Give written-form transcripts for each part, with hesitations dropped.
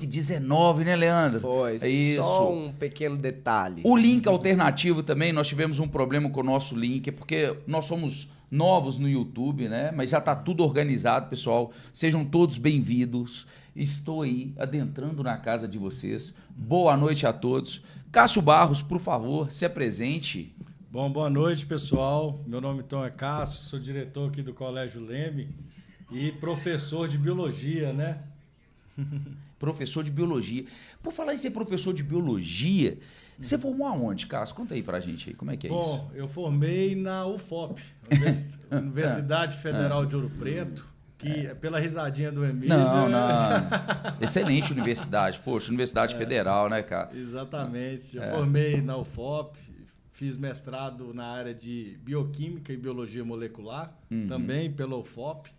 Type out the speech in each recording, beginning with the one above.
que 19, né, Leandro? Foi, É isso. só um pequeno detalhe. O link alternativo também, nós tivemos um problema com o nosso link, porque nós somos novos no YouTube, né? Mas já tá tudo organizado, pessoal. Sejam todos bem-vindos. Estou aí adentrando na casa de vocês. Boa noite a todos. Cássio Barros, por favor, se apresente. Bom, boa noite, pessoal. Meu nome então é Cássio, sou diretor aqui do Colégio Leme e professor de biologia, né? Professor de biologia. Por falar em ser professor de biologia, você formou aonde, Cássio? Conta aí pra gente aí, como é que é isso? Bom, eu formei na UFOP, Universidade Federal de Ouro Preto, que pela risadinha do Emílio... Não. Excelente universidade. Poxa, Universidade Federal, né, cara? Exatamente. Eu formei na UFOP, fiz mestrado na área de bioquímica e biologia molecular, também pela UFOP,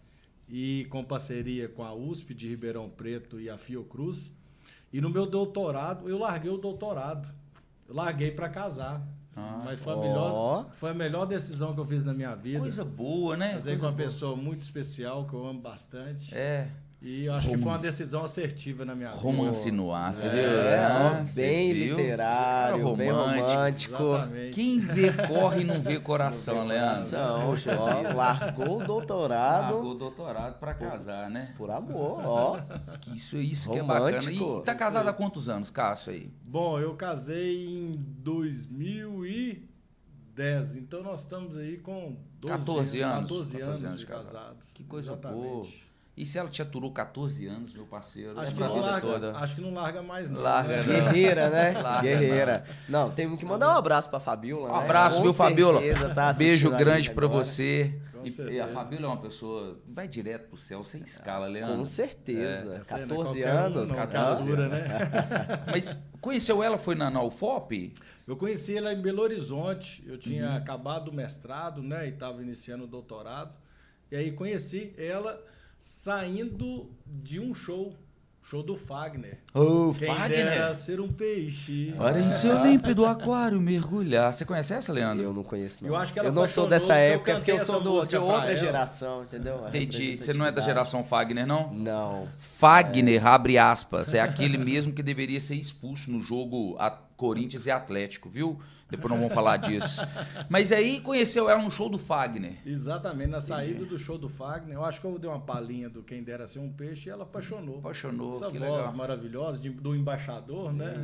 e com parceria com a USP de Ribeirão Preto e a Fiocruz. E no meu doutorado, eu larguei o doutorado. Eu larguei para casar. Mas foi a melhor decisão que eu fiz na minha vida. Coisa boa, né? Casei com uma pessoa muito especial, que eu amo bastante. É. E eu acho que foi uma decisão assertiva na minha vida. Romance no ar, você viu? Bem Você viu? literário, bem romântico. Exatamente. Quem vê corre e não vê coração, Leandro. Largou o doutorado. Largou o doutorado pra casar, né? Por amor, ó. Isso que é bacana. Romântico. E tá casado há quantos anos, Cássio, aí? Bom, eu casei em 2010, então nós estamos aí com 14 anos. 14 anos de de casado. casados. Que coisa Exatamente. boa. E se ela te aturou 14 anos, meu parceiro? Acho, é que pra não vida larga, toda. acho que não larga mais não. Larga, né? não. Guerreira, né? Larga, Guerreira. Não, temos que mandar um abraço pra Fabiola, Um né? abraço, Com viu, Fabiola? certeza tá assistindo Beijo a grande gente pra agora. você. Com E a certeza. Fabiola é uma pessoa... Vai direto pro céu, sem escala, Leandro. Com certeza. Essa aí, né? 14 Qualquer um anos. não, 14 altura, né? Mas conheceu ela, foi na UFOP? Eu conheci ela em Belo Horizonte. Eu tinha acabado o mestrado, né? E estava iniciando o doutorado. E aí conheci ela saindo de um show do Fagner. Ô, Quem Fagner! dera ser um peixe. Ora em seu límpido aquário mergulhar. Você conhece essa, Leandro? Eu não conheço, não. Eu acho que ela eu não sou apaixonou, dessa eu época, porque eu cantei sou essa de música pra outra ela. geração, entendeu? A Entendi. Você não é da representatividade. geração Fagner, não? Não. Fagner, abre aspas, é aquele mesmo que deveria ser expulso no jogo Corinthians e Atlético, viu? Depois não vamos falar disso. Mas aí conheceu ela no show do Fagner. Exatamente, na saída do show do Fagner. Eu acho que eu dei uma palhinha do Quem Dera Ser um Peixe e ela apaixonou. Apaixonou, Essa que voz legal. maravilhosa do embaixador, né?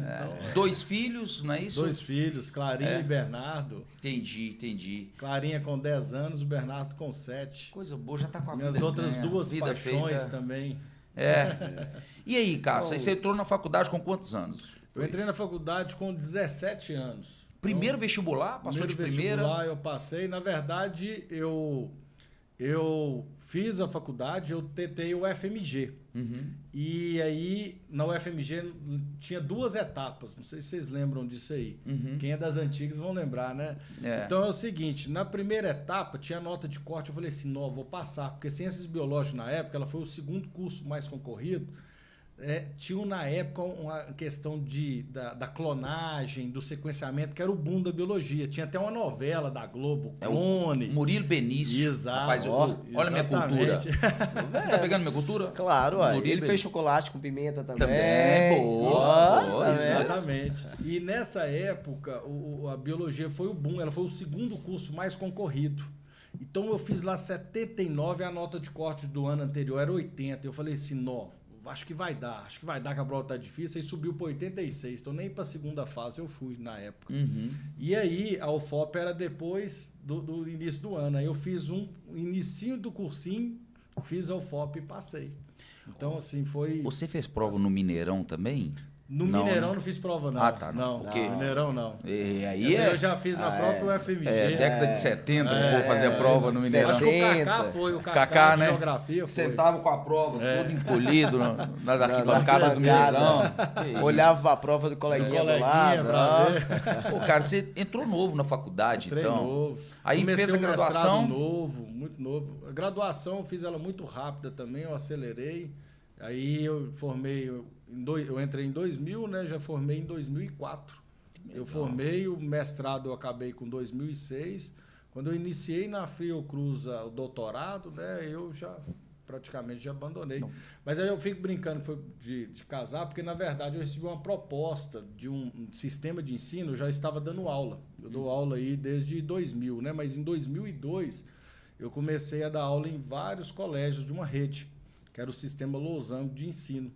Então, 2 filhos, não é isso? 2 filhos, Clarinha e Bernardo. Entendi. Clarinha com 10 anos, o Bernardo com 7. Coisa boa, já tá com a Minhas vida outras ganha, 2 vida paixões feita. também. E aí, Cássio, aí você entrou na faculdade com quantos anos? Eu entrei na faculdade com 17 anos. Primeiro vestibular? Passou de primeira? Vestibular eu passei. Na verdade, eu fiz a faculdade, eu tentei o FMG. E aí, na UFMG, tinha 2 etapas. Não sei se vocês lembram disso aí. Quem é das antigas vão lembrar, né? Então é o seguinte, na primeira etapa, tinha nota de corte. Eu falei assim, não, vou passar. Porque Ciências Biológicas, na época, ela foi o segundo curso mais concorrido. Tinha na época uma questão da clonagem, do sequenciamento, que era o boom da biologia. Tinha até uma novela da Globo, Clone. Murilo Benício. Exato. Rapaz, olha a minha cultura. Você tá pegando minha cultura? Claro, ó. Murilo Ele Benício. fez chocolate com pimenta também. Também, boa. Isso mesmo. Exatamente. E nessa época, a biologia foi o boom, ela foi o segundo curso mais concorrido. Então eu fiz lá 79, a nota de corte do ano anterior era 80. Eu falei assim, não, acho que vai dar que a prova tá difícil. Aí subiu para 86, então nem para a segunda fase eu fui na época. E aí a UFOP era depois do início do ano. Aí eu fiz um inicinho do cursinho, fiz a UFOP e passei. Então assim, foi... Você fez prova no Mineirão também? No Não, Mineirão né? não fiz prova, não. Ah, tá, não. Não, Porque- Mineirão não. E aí Essa eu já fiz na própria UFMG. década de 70, eu vou fazer a prova no Mineirão. Acho que o 60. Kaká foi, o Kaká, Kaká de né? geografia foi. Sentava com a prova, todo encolhido nas arquibancadas do arquibancada. Mineirão. Que Olhava isso. pra prova do coleguinha do Coleguinha lado. pra ó. ver. Pô, cara, você entrou novo na faculdade, Entrei então. novo. Aí Comecei fez a um mestrado graduação. novo, muito novo. A graduação eu fiz ela muito rápida também, eu acelerei. Aí eu formei, eu entrei em 2000, né? Já formei em 2004. Eu formei, o mestrado eu acabei com 2006. Quando eu iniciei na Fiocruz o doutorado, né? Eu já praticamente já abandonei. Não. Mas aí eu fico brincando que foi de casar, porque na verdade eu recebi uma proposta de um sistema de ensino, eu já estava dando aula. Eu dou aula aí desde 2000, né? Mas em 2002 eu comecei a dar aula em vários colégios de uma rede, que era o Sistema Losango de Ensino.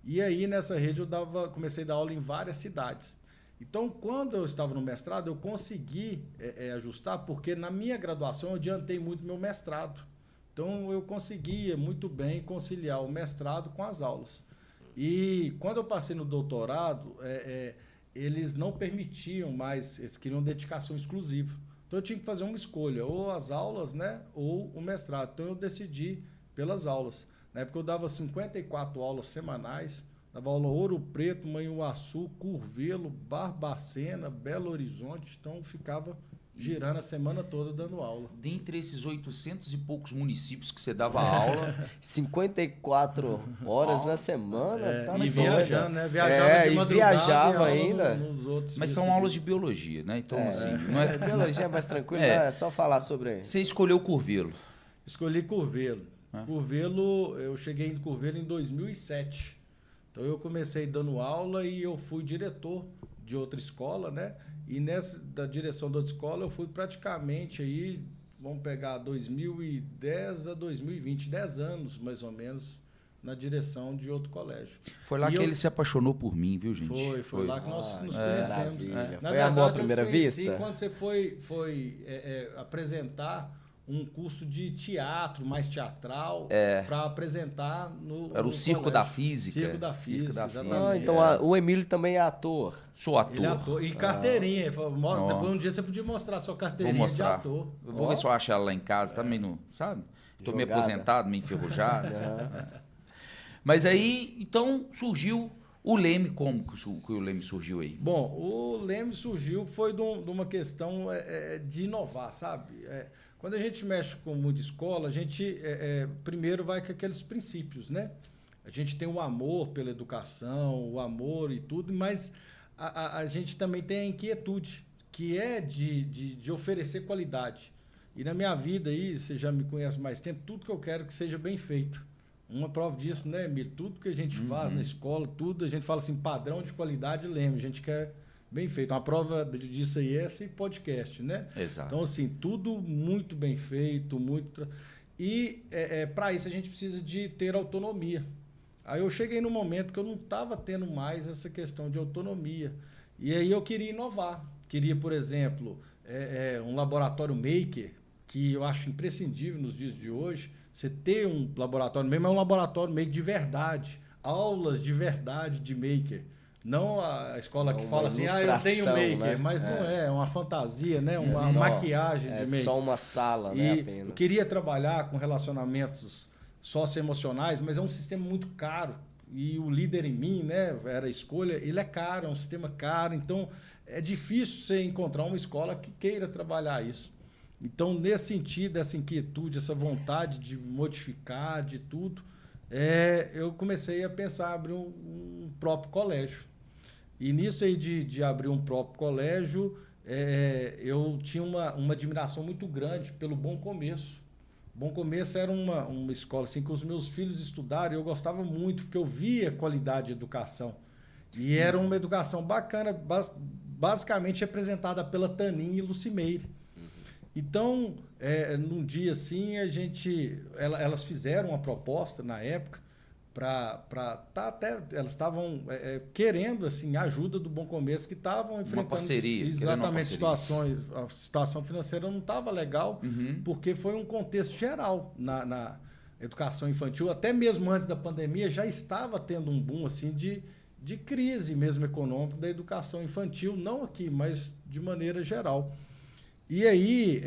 E aí nessa rede eu comecei a dar aula em várias cidades. Então, quando eu estava no mestrado, eu consegui ajustar, porque na minha graduação eu adiantei muito meu mestrado. Então, eu conseguia muito bem conciliar o mestrado com as aulas. E quando eu passei no doutorado, eles não permitiam mais, eles queriam dedicação exclusiva. Então, eu tinha que fazer uma escolha, ou as aulas, né, ou o mestrado. Então, eu decidi pelas aulas. Na época, eu dava 54 aulas semanais, dava aula Ouro Preto, Manhuaçu, Curvelo, Barbacena, Belo Horizonte. Então, ficava girando a semana toda dando aula. Dentre esses 800 e poucos municípios que você dava aula... 54 horas na semana. Tá, e viajando, né? Viajava de madrugada. E viajava ainda. Nos outros Mas são aulas de biologia, né? Então, assim... Não é... Biologia é mais tranquilo, é só falar sobre... Você escolheu Curvelo. Escolhi Curvelo. Curvelo, eu cheguei em Curvelo em 2007. Então, eu comecei dando aula e eu fui diretor de outra escola, né? E da direção da outra escola eu fui praticamente aí, vamos pegar 2010 a 2020, 10 anos mais ou menos, na direção de outro colégio. Foi lá que ele se apaixonou por mim, viu, gente? Foi lá que nós nos conhecemos. Na verdade, foi amor à primeira vista? Quando você foi apresentar um curso de teatro, mais teatral, para apresentar no Era o Circo colégio. da Física. Circo da Física, exatamente. Ah, então o Emílio também é ator. Sou ator. Ele é ator. E carteirinha. Ele falou, depois um dia você podia mostrar a sua carteirinha de ator. Eu vou ver se eu acho ela lá em casa, também não, sabe? Estou meio aposentado, meio enferrujado. Mas aí, então, surgiu o Leme. Como que o Leme surgiu aí? Bom, o Leme surgiu foi de uma questão de inovar, sabe? Quando a gente mexe com muita escola, a gente primeiro vai com aqueles princípios, né? A gente tem o amor pela educação, o amor e tudo, mas a gente também tem a inquietude, que é de oferecer qualidade. E na minha vida aí, você já me conhece mais tempo, tudo que eu quero que seja bem feito. Uma prova disso, né, Emílio? Tudo que a gente faz na escola, tudo, a gente fala assim, padrão de qualidade, Leme, a gente quer bem feito. Uma prova disso aí é esse podcast, né? Exato. Então, assim, tudo muito bem feito, muito... E para isso a gente precisa de ter autonomia. Aí eu cheguei num momento que eu não estava tendo mais essa questão de autonomia. E aí eu queria inovar. Queria, por exemplo, um laboratório maker, que eu acho imprescindível nos dias de hoje. Você ter um laboratório maker, mas um laboratório maker de verdade. Aulas de verdade de maker. Não a escola que fala assim, eu tenho maker, né? Mas não é uma fantasia, né? Uma maquiagem de maker. É só uma sala, né, apenas. Eu queria trabalhar com relacionamentos socioemocionais, mas é um sistema muito caro. E o líder em mim, né, era a escolha, ele é caro, é um sistema caro, então é difícil você encontrar uma escola que queira trabalhar isso. Então, nesse sentido, essa inquietude, essa vontade de modificar, de tudo, eu comecei a pensar em abrir um próprio colégio. E nisso aí de abrir um próprio colégio, eu tinha uma admiração muito grande pelo Bom Começo. Bom Começo era uma escola assim, que os meus filhos estudaram e eu gostava muito, porque eu via qualidade de educação. E era uma educação bacana, basicamente representada pela Taninha e Lucimeire. Então, num dia assim, elas fizeram uma proposta na época elas estavam querendo assim a ajuda do Bom Começo, que estavam enfrentando uma parceria, exatamente a situação financeira não estava legal, porque foi um contexto geral na educação infantil, até mesmo antes da pandemia já estava tendo um boom assim de crise mesmo econômica da educação infantil, não aqui, mas de maneira geral. E aí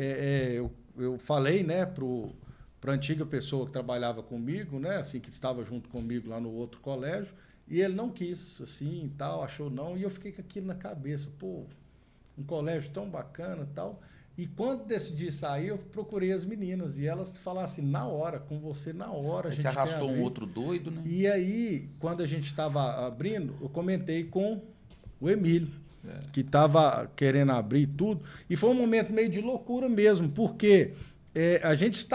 eu falei, né, para a antiga pessoa que trabalhava comigo, né, assim, que estava junto comigo lá no outro colégio, e ele não quis, assim, tal, achou não, e eu fiquei com aquilo na cabeça, pô, um colégio tão bacana, tal. E quando decidi sair, eu procurei as meninas, e elas falaram assim, na hora, com você na hora. Você arrastou um outro doido, né? E aí, quando a gente estava abrindo, eu comentei com o Emílio, que estava querendo abrir tudo, e foi um momento meio de loucura mesmo, porque a gente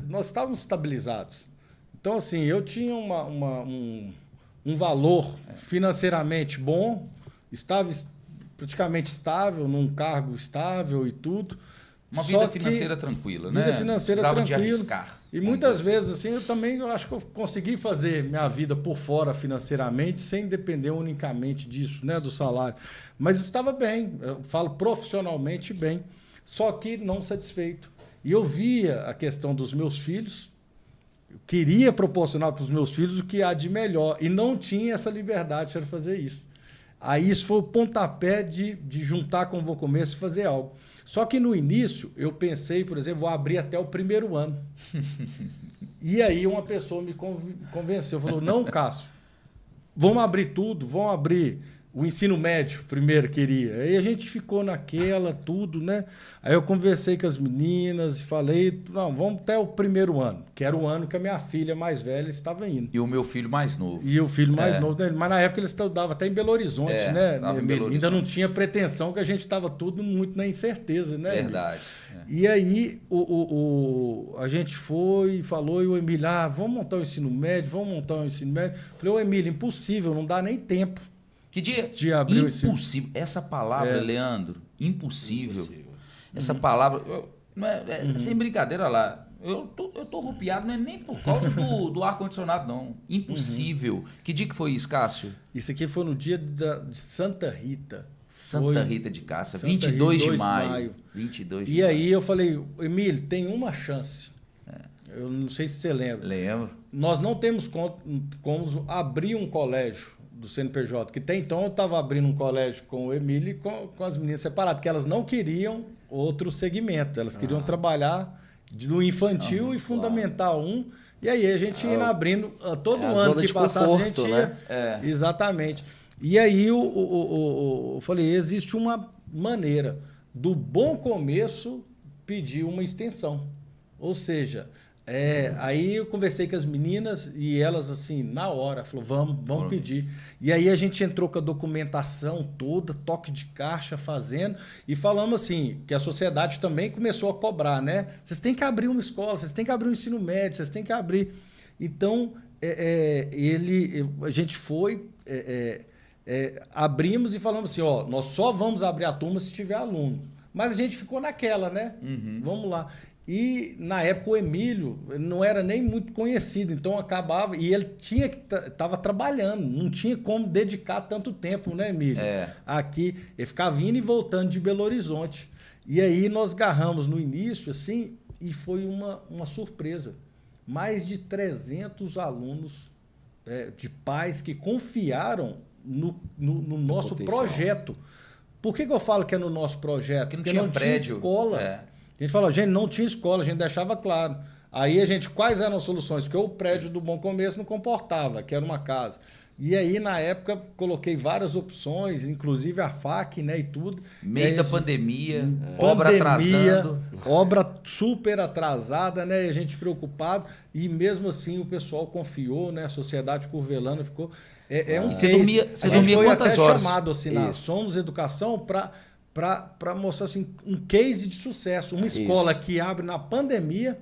nós estávamos estabilizados. Então, assim, eu tinha um valor financeiramente bom, estava praticamente estável, num cargo estável e tudo. Uma vida financeira tranquila, né? Vida financeira Precisava tranquila. de arriscar. E muitas vezes, assim, eu acho que eu consegui fazer minha vida por fora financeiramente, sem depender unicamente disso, né, do salário. Mas estava bem, eu falo profissionalmente bem, só que não satisfeito. E eu via a questão dos meus filhos, eu queria proporcionar para os meus filhos o que há de melhor, e não tinha essa liberdade para fazer isso. Aí isso foi o pontapé de juntar com o Bom Começo e fazer algo. Só que no início eu pensei, por exemplo, vou abrir até o primeiro ano. E aí uma pessoa me convenceu, falou, não, Cássio, vamos abrir tudo, vamos abrir o ensino médio primeiro, queria. Aí a gente ficou naquela, tudo, né? Aí eu conversei com as meninas e falei, não, vamos até o primeiro ano, que era o ano que a minha filha mais velha estava indo. E o meu filho mais novo. E o filho mais novo, né? Mas na época ele estudava até em Belo Horizonte, né? Em Belo Horizonte. Ainda não tinha pretensão, que a gente estava tudo muito na incerteza, né? Verdade. E aí a gente foi e falou, e o Emílio, vamos montar o ensino médio, vamos montar o ensino médio. Falei, ô Emílio, impossível, não dá nem tempo. Que dia? De abrir o ensino. Impossível. Essa palavra, Leandro, impossível. Essa palavra, sem brincadeira lá, eu tô arrupiado, não é nem por causa do ar-condicionado, não. Impossível. Que dia que foi isso, Cássio? Isso aqui foi no dia de Santa Rita. Santa Rita de Cássia, 22 de maio. 22 de E maio. aí eu falei, Emílio, tem uma chance. Eu não sei se você lembra. Lembro. Nós não temos como abrir um colégio do CNPJ, que até então eu estava abrindo um colégio com o Emílio e com as meninas separadas, que elas não queriam outro segmento, elas queriam trabalhar no infantil e fundamental 1, e aí a gente ia abrindo todo ano que passasse, a gente ia... né? Exatamente. E aí eu falei, existe uma maneira do Bom Começo pedir uma extensão. Ou seja, aí eu conversei com as meninas e elas, assim, na hora, falaram, vamos pedir. E aí a gente entrou com a documentação toda, toque de caixa fazendo, e falamos assim, que a sociedade também começou a cobrar, né? Vocês têm que abrir uma escola, vocês têm que abrir um ensino médio, vocês têm que abrir. Então, a gente foi... abrimos e falamos assim, nós só vamos abrir a turma se tiver aluno. Mas a gente ficou naquela, né? Vamos lá. E na época o Emílio não era nem muito conhecido, então acabava, e ele estava trabalhando, não tinha como dedicar tanto tempo, né, Emílio? Aqui, ele ficava indo e voltando de Belo Horizonte. E aí nós garramos no início, assim, e foi uma surpresa. Mais de 300 alunos de pais que confiaram no nosso projeto. Por que eu falo que é no nosso projeto? Porque não tinha prédio. Tinha escola. A gente falou, gente, não tinha escola, a gente deixava claro. Aí quais eram as soluções? Porque o prédio do Bom Começo não comportava, que era uma casa. E aí, na época, coloquei várias opções, inclusive a FAC, né, e tudo. Meio da pandemia, obra atrasando. Obra super atrasada, né, e a gente preocupado. E mesmo assim o pessoal confiou, né, a sociedade curvelana ficou... Você dormia quantas horas? Chamado assim, na Somos Educação para mostrar assim, um case de sucesso. Uma escola que abre na pandemia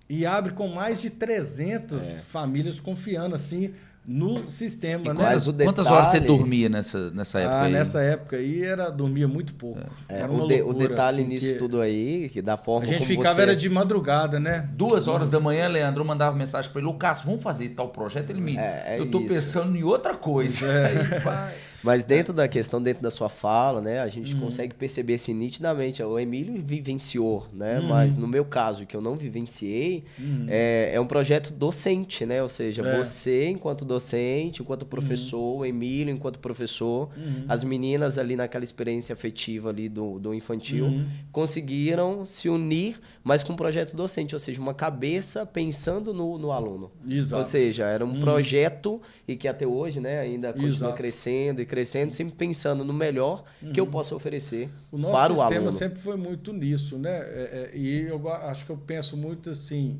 e abre com mais de 300 famílias confiando assim no sistema, né? Quantas horas você dormia nessa época aí? Nessa época aí dormia muito pouco. Era o detalhe assim, nisso tudo aí, que da forma a gente como ficava era de madrugada, né? 2 horas da manhã, Leandro mandava mensagem para ele, Cássio, vamos fazer tal projeto? Ele me... eu tô pensando em outra coisa. Aí, vai... Mas dentro da questão, dentro da sua fala, né, a gente consegue perceber assim, nitidamente. O Emílio vivenciou, né? Mas no meu caso, que eu não vivenciei, é um projeto docente, né? Ou seja, você enquanto docente, enquanto professor, o Emílio enquanto professor, as meninas ali naquela experiência afetiva ali do infantil, conseguiram se unir, mas com um projeto docente, ou seja, uma cabeça pensando no aluno. Exato. Ou seja, era um projeto e que até hoje, né, ainda continua crescendo e crescendo, sempre pensando no melhor que eu possa oferecer para o aluno. O nosso sistema sempre foi muito nisso, né? E eu acho que eu penso muito assim,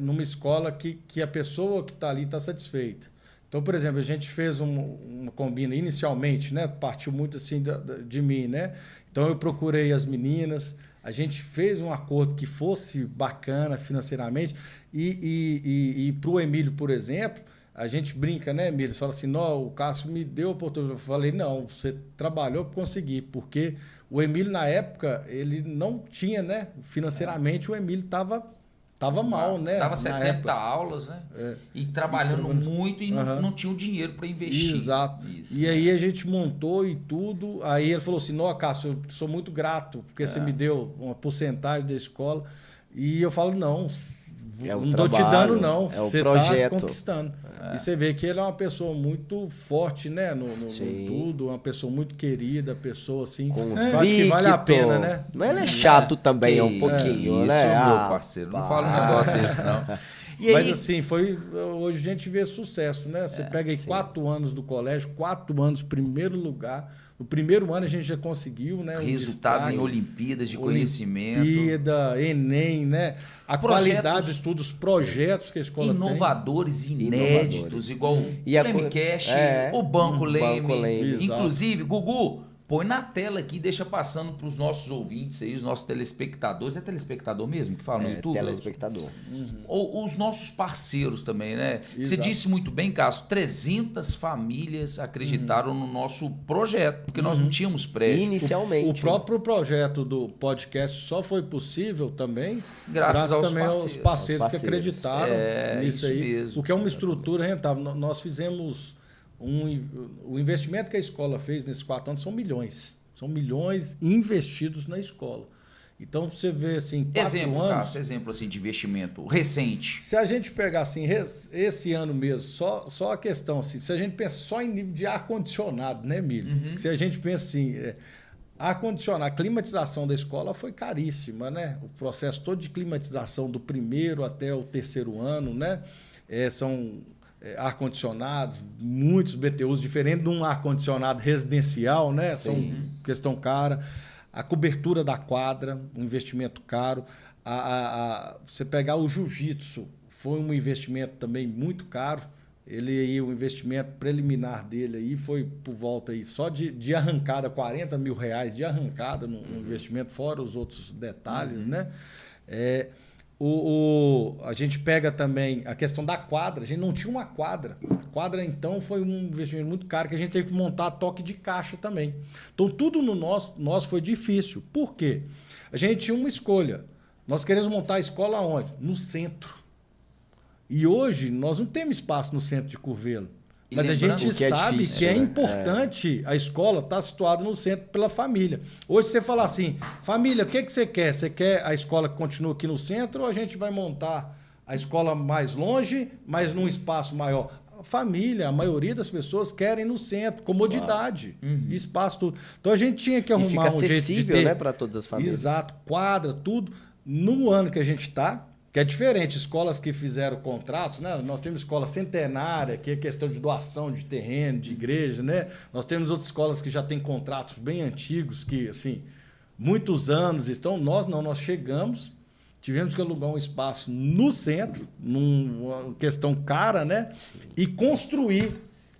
numa escola que a pessoa que está ali está satisfeita. Então, por exemplo, a gente fez uma combina inicialmente, né? Partiu muito assim de mim, né? Então eu procurei as meninas, a gente fez um acordo que fosse bacana financeiramente e para o Emílio, por exemplo, a gente brinca, né, Emílio? Você fala assim, não, o Cássio me deu a oportunidade. Eu falei, não, você trabalhou para conseguir, porque o Emílio, na época, ele não tinha, né? Financeiramente, o Emílio estava mal, né? Dava 70 aulas, né? E trabalhando muito e não tinha o dinheiro para investir. Exato. E aí a gente montou e tudo. Aí ele falou assim, não, Cássio, eu sou muito grato, porque você me deu uma porcentagem da escola. E eu falo, não estou te dando, não. É o você projeto. Tá conquistando. E você vê que ele é uma pessoa muito forte, né? No tudo, uma pessoa muito querida, pessoa assim. Eu acho que vale a pena, né? Mas ele é chato também, um pouquinho, isso, né? Meu parceiro. Não fala um negócio desse, não. Mas assim, hoje a gente vê sucesso, né? Você pega aí 4 anos do colégio, 4 anos, primeiro lugar. No primeiro ano a gente já conseguiu, né? Resultados em Olimpíadas de conhecimento. Olimpíada, Enem, né? A qualidade de estudos, projetos que a escola inovadores, tem. Inéditos, igual o Lemcast, o Banco Leme. Inclusive, Gugu, põe na tela aqui, deixa passando para os nossos ouvintes aí, os nossos telespectadores. É telespectador mesmo que fala no YouTube? Telespectador. Ou os nossos parceiros também, né? Você disse muito bem, Cássio, 300 famílias acreditaram no nosso projeto, porque nós não tínhamos prédio. Inicialmente. O próprio projeto do podcast só foi possível também graças também aos parceiros que acreditaram nisso aí. Mesmo. Porque é uma estrutura rentável. Nós fizemos... o investimento que a escola fez nesses 4 anos são milhões. São milhões investidos na escola. Então, você vê assim, 4 anos... Exemplo assim, de investimento recente. Se a gente pegar assim, esse ano mesmo, só a questão assim, se a gente pensa só em nível de ar-condicionado, né, Emílio? Se a gente pensa assim, ar-condicionado, a climatização da escola foi caríssima, né? O processo todo de climatização do primeiro até o 3º ano, né? São... ar-condicionados, muitos BTUs, diferente de um ar-condicionado residencial, né? Sim. São questão cara. A cobertura da quadra, um investimento caro. Você pegar o jiu-jitsu, foi um investimento também muito caro. O investimento preliminar dele aí foi por volta aí, só de arrancada, R$40 mil de arrancada no investimento, fora os outros detalhes, né? A gente pega também a questão da quadra. A gente não tinha uma quadra. A quadra, então, foi um investimento muito caro que a gente teve que montar toque de caixa também. Então, tudo no nosso foi difícil. Por quê? A gente tinha uma escolha. Nós queremos montar a escola onde? No centro. E hoje, nós não temos espaço no centro de Curvelo. Mas a gente sabe que é importante a escola estar situada no centro pela família. Hoje você fala assim, família, o que você quer? Você quer a escola que continue aqui no centro ou a gente vai montar a escola mais longe, mas num espaço maior? A família, a maioria das pessoas querem no centro, comodidade, espaço, tudo. Então a gente tinha que arrumar um jeito de ter... né, para todas as famílias. Exato, quadra, tudo. No ano que a gente está... que é diferente, escolas que fizeram contratos, né? Nós temos escola centenária, que é questão de doação de terreno, de igreja, né? Nós temos outras escolas que já têm contratos bem antigos, que, assim, muitos anos. Então, nós chegamos, tivemos que alugar um espaço no centro, numa questão cara, né? Sim. E construir.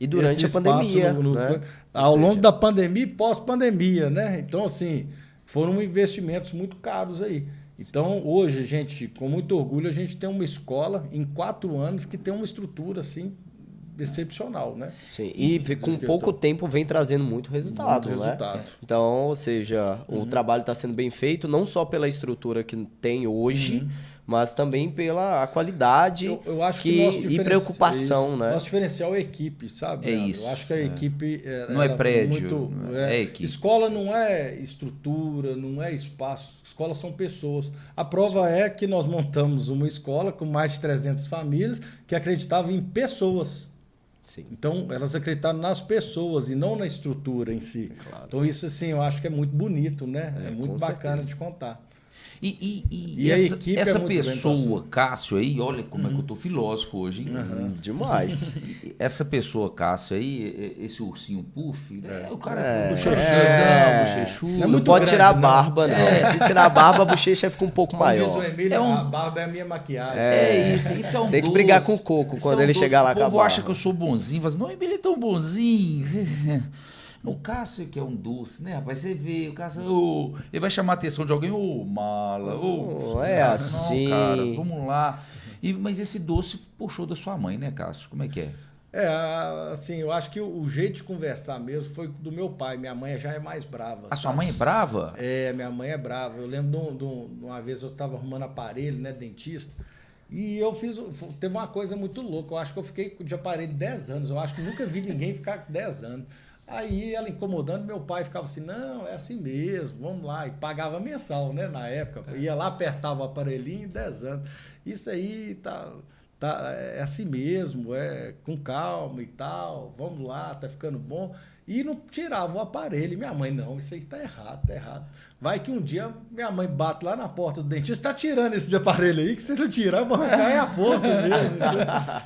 E durante a pandemia, né? Ao longo da pandemia e pós-pandemia, né? Então, assim, foram investimentos muito caros aí. Então, hoje, a gente, com muito orgulho, a gente tem uma escola em 4 anos que tem uma estrutura, assim, excepcional, né? Sim, e com pouco tempo vem trazendo muito resultado, né? Então, ou seja, o trabalho está sendo bem feito, não só pela estrutura que tem hoje, mas também pela qualidade eu acho que e preocupação, né? Nosso diferencial é a equipe, sabe? É isso. Eu acho que a equipe... não é prédio, é equipe. Escola não é estrutura, não é espaço. Escolas são pessoas. A prova é que nós montamos uma escola com mais de 300 famílias que acreditavam em pessoas. Sim. Então, elas acreditaram nas pessoas e não na estrutura em si. Claro. Então, isso, assim, eu acho que é muito bonito, né? É muito bacana de contar. E essa pessoa, Cássio, aí, olha como é que eu tô filósofo hoje, hein? Demais. Essa pessoa, Cássio, aí, esse ursinho puff, o cara bochechudo. Não pode tirar a barba, não. Se tirar a barba, a bochecha fica um pouco maior. Como diz o Emílio, a barba é a minha maquiagem. Isso é um Tem que brigar com o Coco quando ele chegar lá com a barba. O povo acha que eu sou bonzinho, mas não, Emílio é tão bonzinho. O Cássio que é um doce, né, rapaz? Você vê, o Cássio, ele vai chamar a atenção de alguém, mala, Não é Cássio, assim. Não, cara, vamos lá. Mas esse doce puxou da sua mãe, né, Cássio? Como é que é? Assim, eu acho que o jeito de conversar mesmo foi do meu pai. Minha mãe já é mais brava. A sua mãe é brava? Minha mãe é brava. Eu lembro de uma vez eu estava arrumando aparelho, né, dentista, e teve uma coisa muito louca. Eu acho que eu fiquei de aparelho 10 anos. Eu acho que nunca vi ninguém ficar com 10 anos. Aí ela incomodando, meu pai ficava assim, não, é assim mesmo, vamos lá. E pagava mensal, né, na época. Ia lá, apertava o aparelhinho em 10 anos. Isso aí é assim mesmo, com calma e tal, vamos lá, tá ficando bom. E não tirava o aparelho. E minha mãe, não, isso aí tá errado, tá errado. Vai que um dia minha mãe bate lá na porta do dentista, tá tirando esse aparelho aí, que se não tirar, vai arrancar é a força mesmo.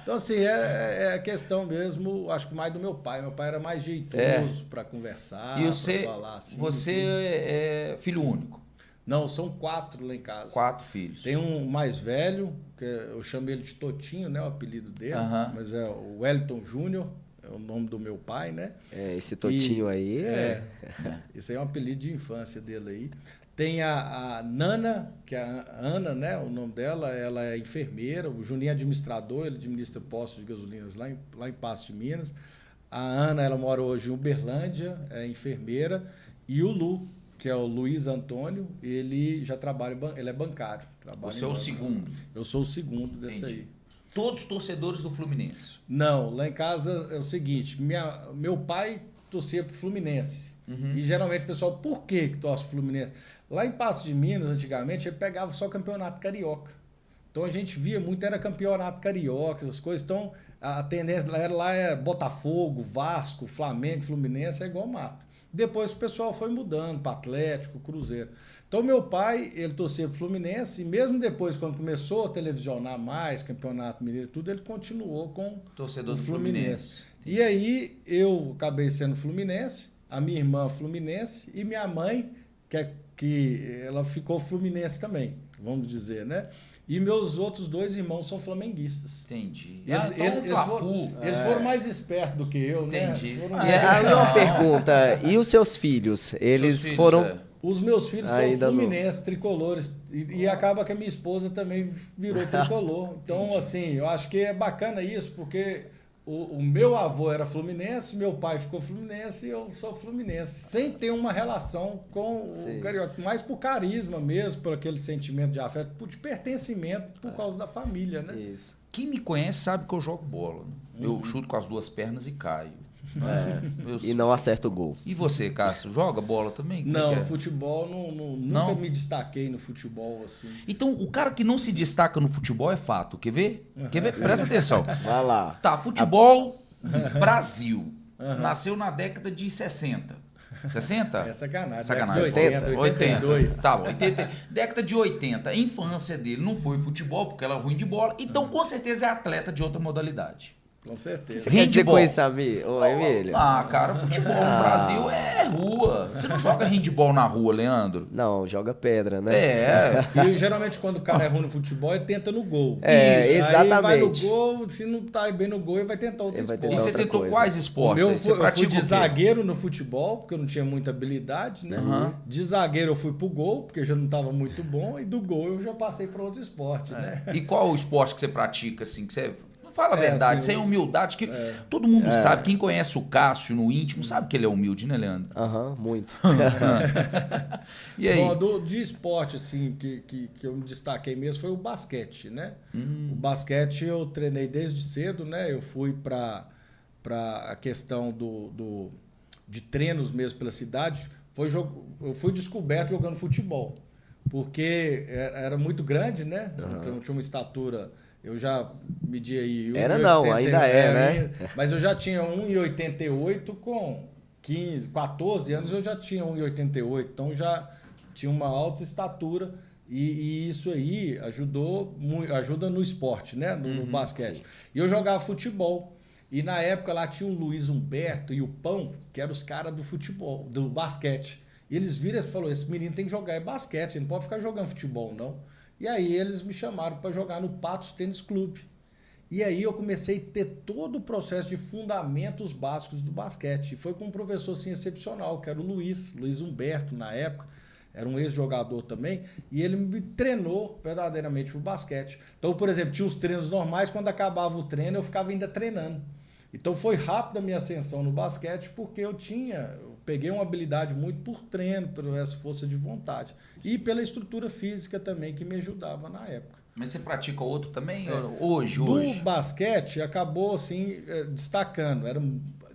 Então, assim, é a questão mesmo, acho que mais do meu pai. Meu pai era mais jeitoso para conversar, E você, falar assim. você é filho único? Não, são 4 lá em casa. 4 filhos. Tem um mais velho, que eu chamo ele de Totinho, né, o apelido dele, mas é o Wellington Júnior. É o nome do meu pai, né? Esse Totinho aí Esse aí é um apelido de infância dele aí. Tem a Nana, que é a Ana, né? O nome dela, ela é enfermeira. O Juninho é administrador, ele administra postos de gasolinas lá em Paços de Minas. A Ana, ela mora hoje em Uberlândia, é enfermeira. E o Lu, que é o Luiz Antônio, ele já trabalha, ele é bancário. Você é o segundo? Eu sou o segundo desse aí. Todos torcedores do Fluminense? Não, lá em casa é o seguinte, meu pai torcia pro Fluminense. E geralmente o pessoal, por que torce pro Fluminense? Lá em Paços de Minas, antigamente, ele pegava só campeonato carioca. Então a gente via muito, era campeonato carioca, essas coisas. Então a tendência lá é Botafogo, Vasco, Flamengo, Fluminense, é igual mato. Depois o pessoal foi mudando para Atlético, Cruzeiro. Então, meu pai, ele torcia pro Fluminense, e mesmo depois, quando começou a televisionar mais, Campeonato Mineiro e tudo, ele continuou com torcedor o do Fluminense. E aí, eu acabei sendo Fluminense, a minha irmã Fluminense, e minha mãe, que ela ficou Fluminense também, vamos dizer, né? E meus outros 2 irmãos são flamenguistas. Entendi. Eles foram mais espertos do que eu, Entendi. né? Uma pergunta, e os seus filhos? Eles foram... Os meus filhos são Ainda fluminenses, tricolores. E acaba que a minha esposa também virou tricolor. Então, assim, eu acho que é bacana isso, porque o meu avô era fluminense, meu pai ficou fluminense e eu sou fluminense. Sem ter uma relação com o carioca. Mais por carisma mesmo, por aquele sentimento de afeto, de pertencimento por causa da família, né? Isso. Quem me conhece sabe que eu jogo bola. Eu chuto com as 2 pernas e caio. E não acerta o gol. E você, Cássio, joga bola também? Como Não, é que é? futebol, nunca me destaquei no futebol, assim. Então, o cara que não se destaca no futebol é fato. Quer ver? Quer ver? Presta atenção. Vai lá. Tá, futebol, Brasil. Nasceu na década de 60. 60? É sacanagem. Sacanagem. 80, 82. Tá, 80. Década de 80. A infância dele não foi futebol, porque ela é ruim de bola. Então, com certeza, é atleta de outra modalidade. Com certeza. Você quer dizer com isso, ô Emílio? Cara, futebol no Brasil é rua. Você não joga handball na rua, Leandro? Não, joga pedra, né? E geralmente quando o cara é ruim no futebol, ele tenta no gol. Exatamente. Aí vai no gol, se não tá bem no gol, ele vai tentar outro esporte. E você tentou quais esportes? Eu fui de zagueiro no futebol, porque eu não tinha muita habilidade, né? De zagueiro eu fui pro gol, porque eu já não tava muito bom, e do gol eu já passei para outro esporte, né? E qual o esporte que você pratica, assim, que você... Fala a verdade, assim, sem humildade, que todo mundo sabe, quem conhece o Cássio no íntimo sabe que ele é humilde, né, Leandro? Muito. E aí? Bom, de esporte, assim, que eu me destaquei mesmo foi o basquete, né? O basquete eu treinei desde cedo, né? Eu fui para a questão de treinos mesmo pela cidade. Eu fui descoberto jogando futebol, porque era muito grande, né? Então eu tinha uma estatura... Eu já medi aí... Ainda é, né? Mas eu já tinha 1,88 com 14 anos, eu já tinha 1,88. Então, já tinha uma alta estatura e isso aí ajuda no esporte, né? No basquete. Sim. E eu jogava futebol. E na época lá tinha o Luiz Humberto e o Pão, que eram os caras do futebol, do basquete. E eles viram e falaram, esse menino tem que jogar basquete, ele não pode ficar jogando futebol, não. E aí eles me chamaram para jogar no Patos Tênis Clube. E aí eu comecei a ter todo o processo de fundamentos básicos do basquete. E foi com um professor assim, excepcional, que era o Luiz Humberto, na época. Era um ex-jogador também. E ele me treinou verdadeiramente para o basquete. Então, por exemplo, tinha os treinos normais. Quando acabava o treino, eu ficava ainda treinando. Então foi rápida a minha ascensão no basquete, porque eu peguei uma habilidade muito por treino, pela essa força de vontade. E pela estrutura física também, que me ajudava na época. Mas você pratica outro também? Hoje? Do basquete, acabou assim, destacando. Era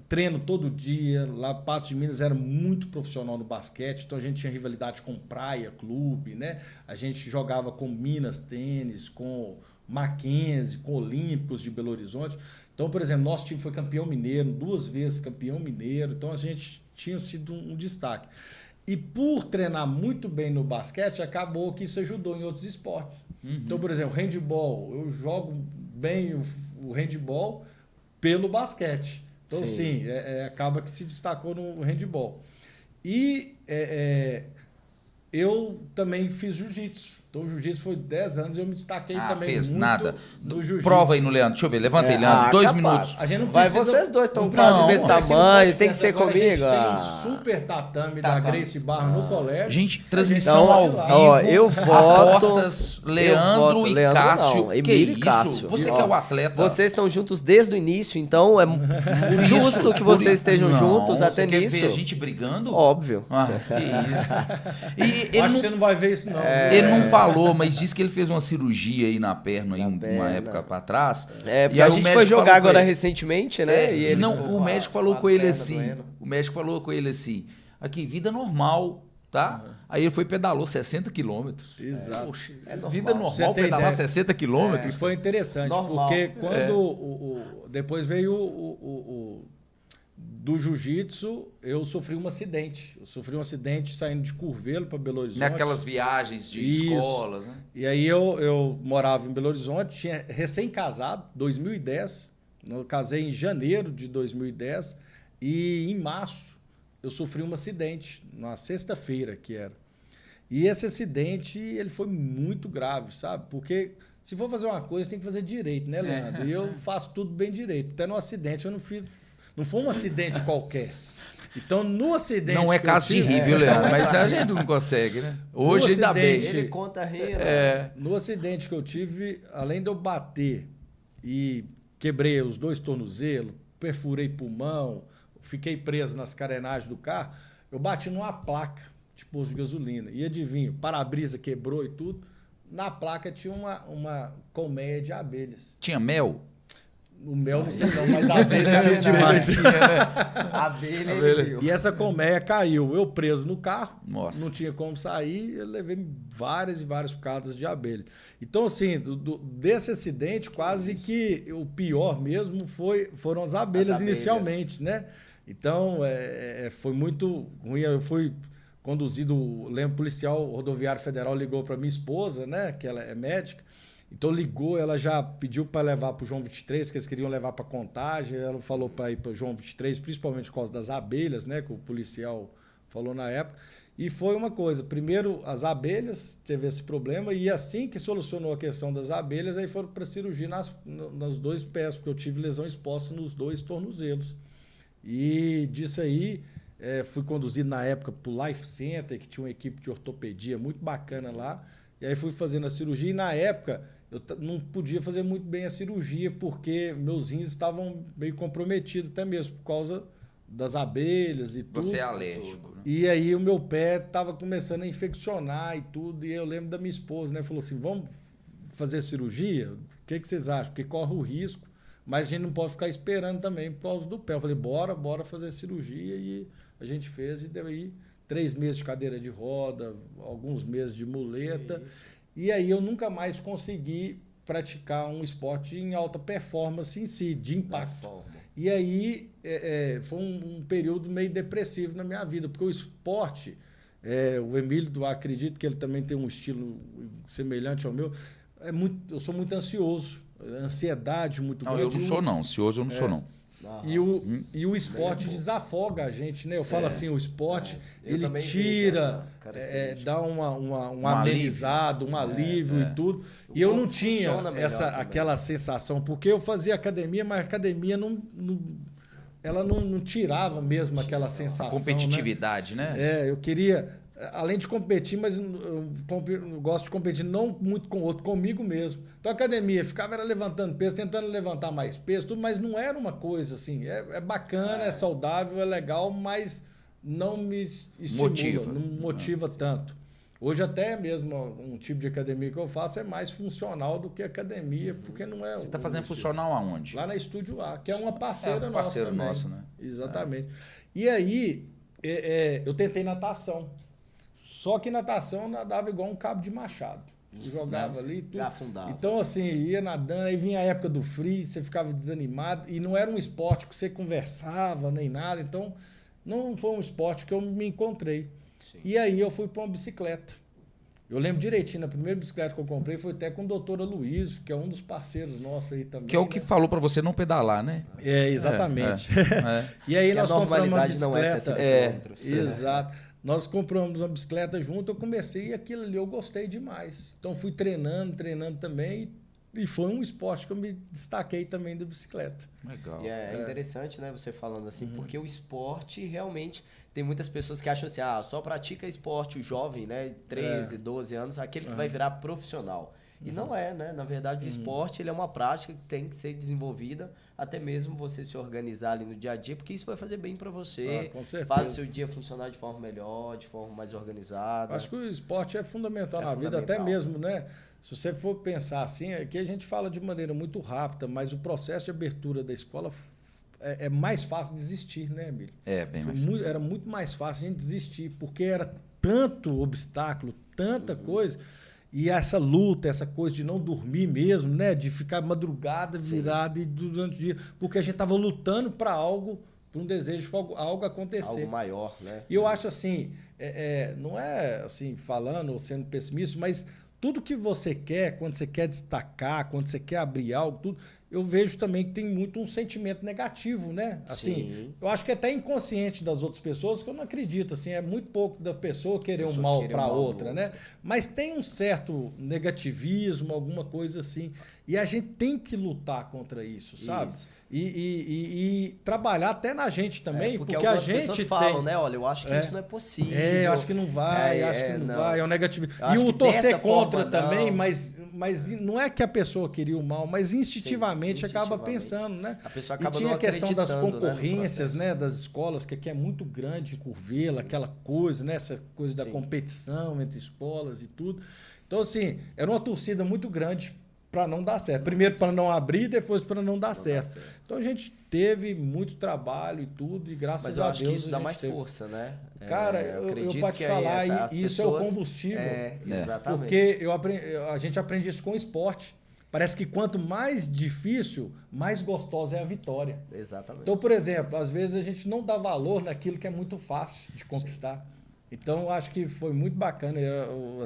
treino todo dia. Lá, Patos de Minas era muito profissional no basquete. Então, a gente tinha rivalidade com Praia Clube, né? A gente jogava com Minas Tênis, com Mackenzie, com Olímpicos de Belo Horizonte. Então, por exemplo, nosso time foi campeão mineiro, 2 vezes campeão mineiro. Então, a gente tinha sido um destaque. E por treinar muito bem no basquete, acabou que isso ajudou em outros esportes. Então, por exemplo, handball. Eu jogo bem o handball pelo basquete. Então, sim, acaba que se destacou no handball. E eu também fiz jiu-jitsu. Então, o jiu-jitsu foi 10 anos e eu me destaquei também fez muito nada. no jiu-jitsu. Prova aí no Leandro. Deixa eu ver. Levanta aí, Leandro. 2 minutos. A gente não Vai, precisa... vocês dois estão não quase precisa- desse tamanho, tem que ser Agora comigo. A gente tem um super tatame da Gracie Barra no colégio. Gente, transmissão Então, ao vivo. ó, eu voto- Apostas, Leandro e Leandro Cássio. não, Que Emílio e isso? Cássio. Você Ó, que é o atleta. Vocês estão juntos desde o início, então é justo que vocês estejam Não, juntos você até quer nisso. ver a gente brigando? Óbvio. Ah, que isso. E Eu acho que você não vai ver isso, não. ele não falou, mas disse que ele fez uma cirurgia aí na perna, aí, uma perna. época pra trás. É, porque E aí a o gente médico foi jogar falou com agora ele- recentemente, né? E ele não, ficou o com médico a- falou a com ele perna assim. doendo. O médico falou com ele assim: aqui, vida normal, tá? Aí ele foi e pedalou 60 quilômetros. Exato. Poxa, normal. vida Pra você normal ter pedalar ideia. 60 quilômetros. Isso foi interessante, Normal. porque quando depois veio do jiu-jitsu, eu sofri um acidente. Eu sofri um acidente saindo de Curvelo para Belo Horizonte. Naquelas viagens de Isso. escolas, né? E aí eu morava em Belo Horizonte, tinha recém-casado, 2010. Eu casei em janeiro de 2010 e em março eu sofri um acidente, na sexta-feira que era. E esse acidente, ele foi muito grave, sabe? Porque se for fazer uma coisa, tem que fazer direito, né, Leandro? E eu faço tudo bem direito. Até no acidente eu não fiz... Não foi um acidente qualquer. Então, no acidente... Não é que eu caso de tive- rir, viu, Leandro? Mas a gente não consegue, né? Hoje ainda bem. acidente- Ele conta rindo. No acidente que eu tive, além de eu bater e quebrei os 2 tornozelos, perfurei pulmão, fiquei preso nas carenagens do carro, eu bati numa placa de posto de gasolina. E adivinha, o para-brisa quebrou e tudo. Na placa tinha uma colmeia de abelhas. Tinha mel? O mel não sei não, mas às vezes tinha demais. A abelha ele viu. E essa colmeia caiu. Eu preso no carro, Nossa. não tinha como sair, eu levei várias e várias picadas de abelha. Então, assim, desse acidente, quase que o pior mesmo foram as abelhas inicialmente, né? Então, foi muito ruim. Eu fui conduzido, lembro, o policial rodoviário federal ligou para minha esposa, né? Que ela é médica. Então ligou, ela já pediu para levar para o João 23, que eles queriam levar para Contagem. Ela falou para ir para o João 23, principalmente por causa das abelhas, né? Que o policial falou na época. E foi uma coisa, primeiro as abelhas, teve esse problema, e assim que solucionou a questão das abelhas, aí foram para cirurgia nos 2 pés, porque eu tive lesão exposta nos 2 tornozelos. E disso aí, fui conduzido na época para o Life Center, que tinha uma equipe de ortopedia muito bacana lá. E aí fui fazendo a cirurgia e na época eu não podia fazer muito bem a cirurgia porque meus rins estavam meio comprometidos até mesmo por causa das abelhas e tudo. Você é alérgico, né? E aí o meu pé estava começando a infeccionar e tudo. E eu lembro da minha esposa, né? Falou assim, vamos fazer cirurgia? O que vocês acham? Porque corre o risco, mas a gente não pode ficar esperando também por causa do pé. Eu falei, bora fazer cirurgia. E a gente fez e deu aí 3 meses de cadeira de roda, alguns meses de muleta. E aí eu nunca mais consegui praticar um esporte em alta performance em si, de impacto. E aí foi um período meio depressivo na minha vida, porque o esporte, o Emílio, acredito que ele também tem um estilo semelhante ao meu, eu sou muito ansioso, ansiedade muito Não, grande. eu não sou não, ansioso eu não sou não. E o esporte desafoga a gente, né? Eu falo assim, o esporte, ele tira, dá um amenizado, um alívio e tudo. E eu não tinha aquela sensação, porque eu fazia academia, mas a academia ela não tirava mesmo aquela sensação. A competitividade, né? Eu queria, além de competir, mas eu gosto de competir não muito com o outro, comigo mesmo. Então a academia ficava levantando peso, tentando levantar mais peso, tudo, mas não era uma coisa assim. É bacana, é saudável, é legal, mas não me estimula, não motiva tanto. Hoje até mesmo um tipo de academia que eu faço é mais funcional do que academia, porque não é... Você está fazendo funcional aonde? Lá na Estúdio A, que é uma parceira nossa parceiro também. nosso, né? Exatamente. E aí, eu tentei natação. Só que natação eu nadava igual um cabo de machado. Eu jogava ali e tudo. Afundava. Então, assim, ia nadando, aí vinha a época do frio, você ficava desanimado, e não era um esporte que você conversava nem nada, então não foi um esporte que eu me encontrei. Sim. E aí eu fui para uma bicicleta. Eu lembro direitinho, a primeira bicicleta que eu comprei foi até com o doutor Aloysio, que é um dos parceiros nossos aí também. Que é o que falou para você não pedalar, né? Exatamente. E aí nós compramos uma bicicleta. Não é 60 quilômetros. Exato. Nós compramos uma bicicleta junto, eu comecei e aquilo ali eu gostei demais. Então fui treinando também e foi um esporte que eu me destaquei também da bicicleta. Legal. E é interessante, né, você falando assim, porque o esporte realmente tem muitas pessoas que acham assim, só pratica esporte o jovem, né, 13, 12 anos, aquele que vai virar profissional. E não é, né? Na verdade, o esporte ele é uma prática que tem que ser desenvolvida, até mesmo você se organizar ali no dia a dia, porque isso vai fazer bem para você, com certeza. faz o seu dia funcionar de forma melhor, de forma mais organizada. Acho que o esporte é fundamental na vida, até mesmo, né? Se você for pensar assim, aqui a gente fala de maneira muito rápida, mas o processo de abertura da escola é mais fácil desistir, né, Emílio? Bem mais fácil. Era muito mais fácil a gente desistir, porque era tanto obstáculo, tanta coisa. E essa luta, essa coisa de não dormir mesmo, né? De ficar madrugada, virada e durante o dia. Porque a gente estava lutando para algo, para um desejo, para algo acontecer. Algo maior, né? E eu acho assim, não é assim, falando ou sendo pessimista, mas tudo que você quer, quando você quer destacar, quando você quer abrir algo, tudo, eu vejo também que tem muito um sentimento negativo, né? Assim, eu acho que é até inconsciente das outras pessoas, que eu não acredito, assim, é muito pouco da pessoa querer um mal para outra, né? Mas tem um certo negativismo, alguma coisa assim, e a gente tem que lutar contra isso, sabe? E trabalhar até na gente também, porque a gente pessoas falam, né? Olha, eu acho que isso não é possível. Eu acho que não vai, vai, é um negativismo. E o torcer contra também, mas não é que a pessoa queria o mal, mas instintivamente acaba pensando, né? A pessoa acaba e tinha a questão das concorrências, né? Das escolas, que aqui é muito grande, em Curvelo, aquela coisa, né? Essa coisa da competição entre escolas e tudo. Então, assim, era uma torcida muito grande para não dar certo. Primeiro para não abrir, depois para não dar certo. Então a gente teve muito trabalho e tudo, e graças a Deus. Mas eu acho que isso dá mais força, né? Cara, eu posso te falar, isso é o combustível. Exatamente. Porque a gente aprende isso com o esporte. Parece que quanto mais difícil, mais gostosa é a vitória. Exatamente. Então, por exemplo, às vezes a gente não dá valor naquilo que é muito fácil de conquistar. Então, eu acho que foi muito bacana. Eu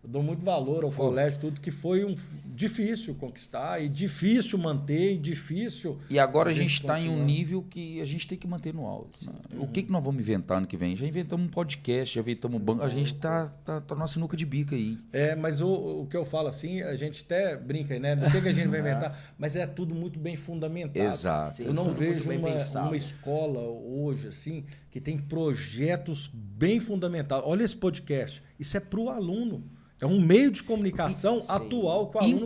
dou muito valor ao colégio, tudo que foi difícil conquistar e difícil manter, e difícil... E agora a gente está em um nível que a gente tem que manter no alto. Né? O que nós vamos inventar ano que vem? Já inventamos um podcast, já inventamos um banco, a gente está na sinuca de bica aí. Mas o que eu falo assim, a gente até brinca, né? Do que a gente vai inventar, mas é tudo muito bem fundamentado. Exato. Eu não vejo uma escola hoje, assim, que tem projetos bem fundamentados. Olha esse podcast, isso é para o aluno. É um meio de comunicação atual que o aluno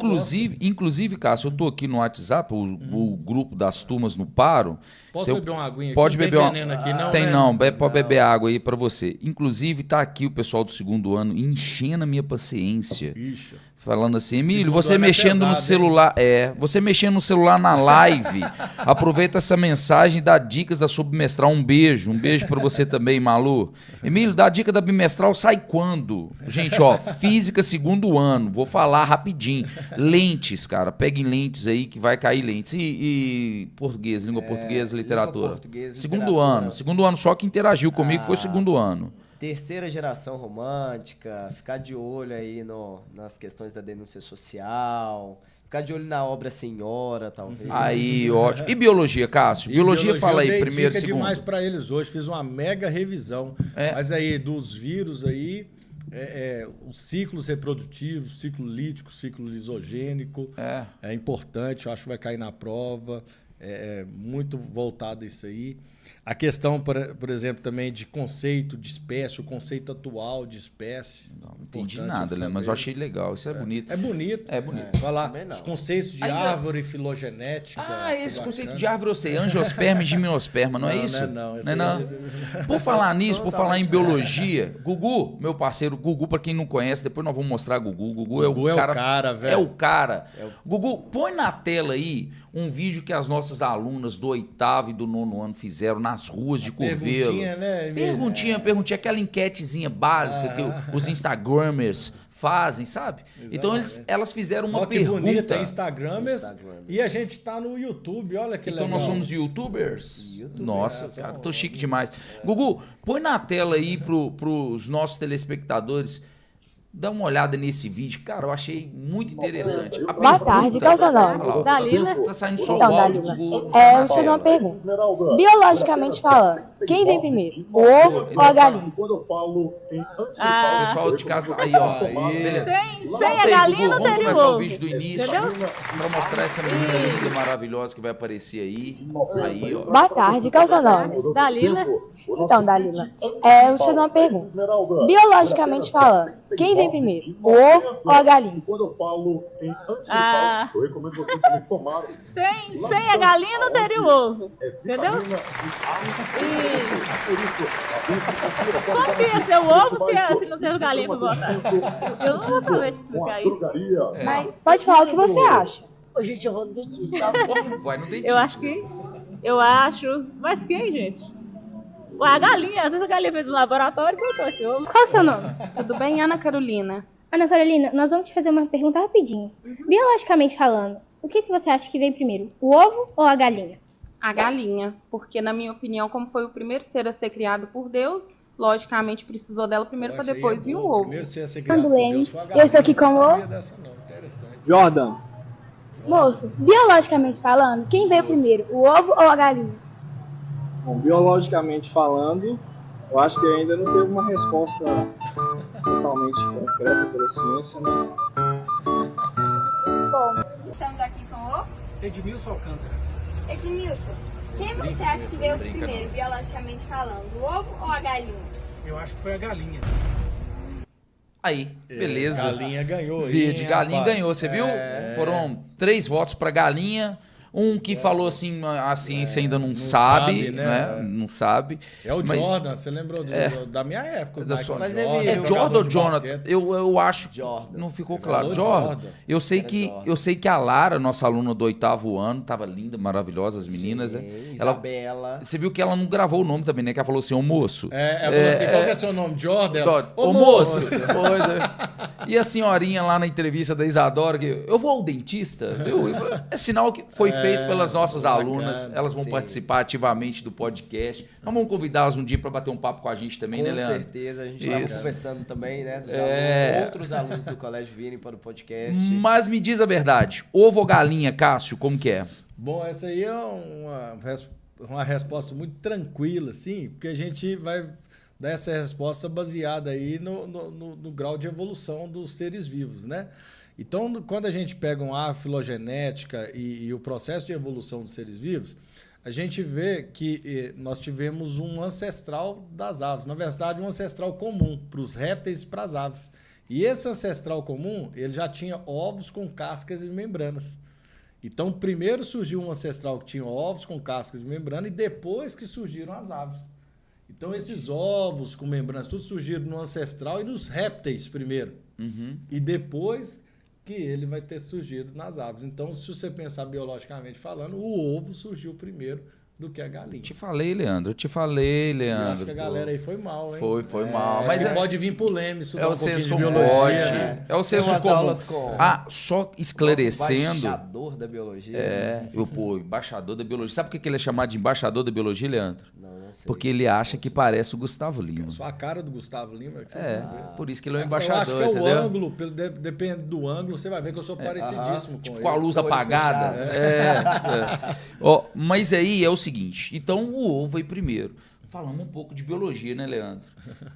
Inclusive, Cássio, eu estou aqui no WhatsApp, o grupo das turmas no Paro. Posso beber uma aguinha aqui? Pode beber uma... aqui, não, tem né? não, pode beber água aí para você. Inclusive, está aqui o pessoal do segundo ano enchendo a minha paciência. Ixi. Falando assim, Emílio, você mexendo no celular, você mexendo no celular na live, aproveita essa mensagem e dá dicas da sua bimestral. Um beijo para você também, Malu. Emílio, dá dica da bimestral, sai quando? Gente, física segundo ano, vou falar rapidinho. Lentes, cara, peguem lentes aí que vai cair lentes. E português, língua portuguesa, literatura. Segundo ano só que interagiu comigo foi segundo ano. Terceira geração romântica, ficar de olho aí nas questões da denúncia social, Ficar de olho na obra senhora, talvez. Aí, ótimo. E biologia, Cássio? Biologia, fala aí, primeiro, dica segundo. demais para eles hoje. Fiz uma mega revisão. Mas aí, dos vírus aí, os ciclos reprodutivos, ciclo lítico, ciclo lisogênico, é importante. Eu acho que vai cair na prova. Muito voltado a isso aí. A questão, por exemplo, também de conceito de espécie, o conceito atual de espécie. Não entendi nada, Leandro, mas eu achei legal. Isso é bonito. É bonito. É bonito. Falar os conceitos de árvore filogenética. Esse conceito de árvore eu sei. Angiosperma e gimnosperma, não é isso? Não. Por falar nisso, por falar em biologia, Gugu, meu parceiro, Gugu, pra quem não conhece, depois nós vamos mostrar Gugu. Gugu é o cara, velho. É o cara. Gugu, põe na tela aí um vídeo que as nossas alunas do 8º e do 9º ano fizeram nas ruas de Curvelo. Perguntinha, né? Perguntinha, aquela enquetezinha básica que os Instagramers fazem, sabe? Exatamente. Então elas fizeram uma que pergunta. bonita, Instagramers. E a gente tá no YouTube, olha que legal. Então nós somos youtubers? Nossa, cara, tô chique demais. Gugu, põe na tela aí pros nossos telespectadores. Dá uma olhada nesse vídeo. Cara, eu achei muito interessante. Boa tarde, qual é o seu nome? Dalila. Tá saindo só Então, o áudio. Dalila, eu vou fazer uma pergunta. Biologicamente falando, quem vem primeiro? O ovo ou a galinha? O pessoal de casa tá aí, ó. Beleza. Sem a galinha não Vamos teria começar o ovo. vídeo do início pra mostrar essa menina linda, maravilhosa que vai aparecer aí. Aí, ó. Boa tarde, qual é o seu nome? Dalila. Então, Dalila, eu vou fazer uma pergunta. Biologicamente falando, quem vem primeiro? O ovo ou a galinha? Ah, sem a galinha não teria o ovo. Entendeu? E como que ia ser o ovo se não tem galinha pra botar? Eu não vou saber te explicar isso. Mas pode falar o que você acha. Gente, eu vou no dentista. Vai no dentista. Eu acho. Mas quem, gente? Ué, a galinha. Às vezes a galinha fez no laboratório e botou esse ovo. Qual é o seu nome? Tudo bem, Ana Carolina? Ana Carolina, nós vamos te fazer uma pergunta rapidinho. Biologicamente falando, o que você acha que vem primeiro, o ovo ou a galinha? A galinha, porque na minha opinião, como foi o primeiro ser a ser criado por Deus, logicamente precisou dela primeiro para depois vir o ovo. Primeiro ser criado por Deus foi a galinha. Eu estou aqui com o Jordan. Moço, biologicamente falando, quem veio primeiro, o ovo ou a galinha? Bom, biologicamente falando, eu acho que ainda não teve uma resposta totalmente concreta pela ciência, né? Bom, estamos aqui com o Edmilson Alcântara. Edmilson. Quem você acha que veio primeiro, biologicamente falando, o ovo ou a galinha? Eu acho que foi a galinha. Aí, beleza. Galinha ganhou. Verde, galinha ganhou, você viu? Foram 3 votos pra galinha. Um que falou assim, a ciência ainda não sabe, né? Não sabe. É o Jordan, você lembrou da minha época. Mas é Jordan ou Jonathan? Eu acho. Jordan. Não ficou claro. Jordan. Eu sei que a Lara, nossa aluna do 8º ano, tava linda, maravilhosa, as meninas, né? Isabela. Você viu que ela não gravou o nome também, né? Que ela falou assim, ô moço. Ela falou assim, qual que é seu nome? Jordan? Ô moço. E a senhorinha lá na entrevista da Isadora, que eu vou ao dentista, viu? É sinal que foi feito pelas nossas alunas, elas vão participar ativamente do podcast. Nós vamos convidá-las um dia para bater um papo com a gente também, né, Leandro? Com certeza, a gente estava conversando também, né, dos outros alunos do colégio virem para o podcast. Mas me diz a verdade, ovo ou galinha, Cássio, como que é? Bom, essa aí é uma resposta muito tranquila, assim, porque a gente vai dar essa resposta baseada aí no grau de evolução dos seres vivos, né? Então, quando a gente pega uma filogenética e o processo de evolução dos seres vivos, a gente vê que nós tivemos um ancestral das aves. Na verdade, um ancestral comum para os répteis e para as aves. E esse ancestral comum, ele já tinha ovos com cascas e membranas. Então, primeiro surgiu um ancestral que tinha ovos com cascas e membrana e depois que surgiram as aves. Então, esses ovos com membranas, tudo surgiram no ancestral e nos répteis primeiro. E depois que ele vai ter surgido nas aves. Então, se você pensar biologicamente falando, o ovo surgiu primeiro do que a galinha. Te falei, Leandro. Eu acho que a galera aí foi mal, hein? Foi mal. Mas pode vir pro Leme estudar o senso comum. Biologia. É o senso comum. Só esclarecendo. Embaixador da biologia. O embaixador da biologia. Sabe por que ele é chamado de embaixador da biologia, Leandro? Não Porque ele acha que parece o Gustavo Lima. Eu sou a cara do Gustavo Lima. Que por isso que ele é o embaixador, eu acho que é o entendeu? ângulo, depende do ângulo, você vai ver que eu sou parecidíssimo com tipo ele. com a luz apagada. Ó, mas aí é o seguinte, então o ovo veio primeiro. Falamos um pouco de biologia, né, Leandro?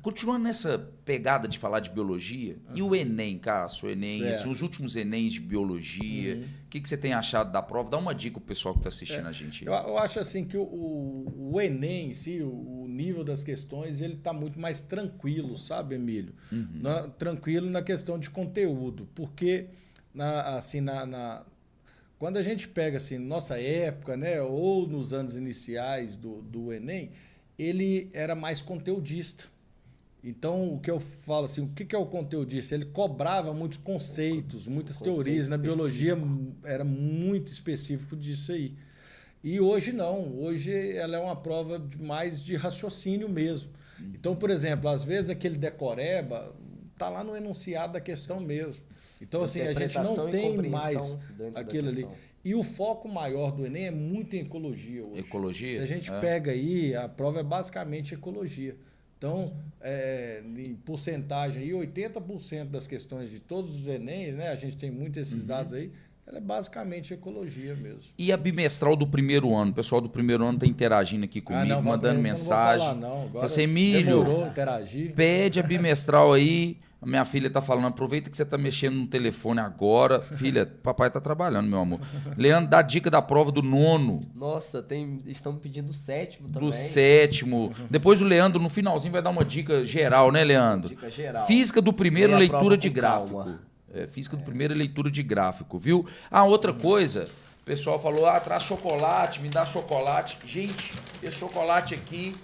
Continuando nessa pegada de falar de biologia, e o Enem, Cássio? O Enem, os últimos Enems de biologia, o que você tem achado da prova? Dá uma dica pro pessoal que está assistindo a gente. Eu acho assim que o Enem em si, o nível das questões, ele está muito mais tranquilo, sabe, Emílio? Tranquilo na questão de conteúdo, porque quando a gente pega assim, nossa época, né, ou nos anos iniciais do Enem, ele era mais conteudista. Então, o que eu falo assim, o que é o conteudista? Ele cobrava muitos conceitos, muitas teorias. Na biologia era muito específico disso aí. E hoje não. Hoje ela é uma prova mais de raciocínio mesmo. Então, por exemplo, às vezes aquele decoreba está lá no enunciado da questão mesmo. Então, assim, a gente não tem mais aquilo ali. E o foco maior do Enem é muito em ecologia hoje. Ecologia? Se a gente pega aí, a prova é basicamente ecologia. Então, em porcentagem, aí, 80% das questões de todos os Enems, né, a gente tem muito esses dados aí, ela é basicamente ecologia mesmo. E a bimestral do primeiro ano? O pessoal do primeiro ano está interagindo aqui comigo, mandando mensagem. Não vou falar, não. Agora você, Emílio, demorou interagir. Pede a bimestral aí. A minha filha tá falando, aproveita que você tá mexendo no telefone agora. Filha, papai tá trabalhando, meu amor. Leandro, dá dica da prova do nono. Nossa, estão pedindo o sétimo também. Do sétimo. Depois o Leandro, no finalzinho, vai dar uma dica geral, né, Leandro? Dica geral. Física do primeiro, leitura de gráfico. Física do primeiro, leitura de gráfico, viu? Outra coisa, o pessoal falou, traz chocolate, me dá chocolate. Gente, esse chocolate aqui...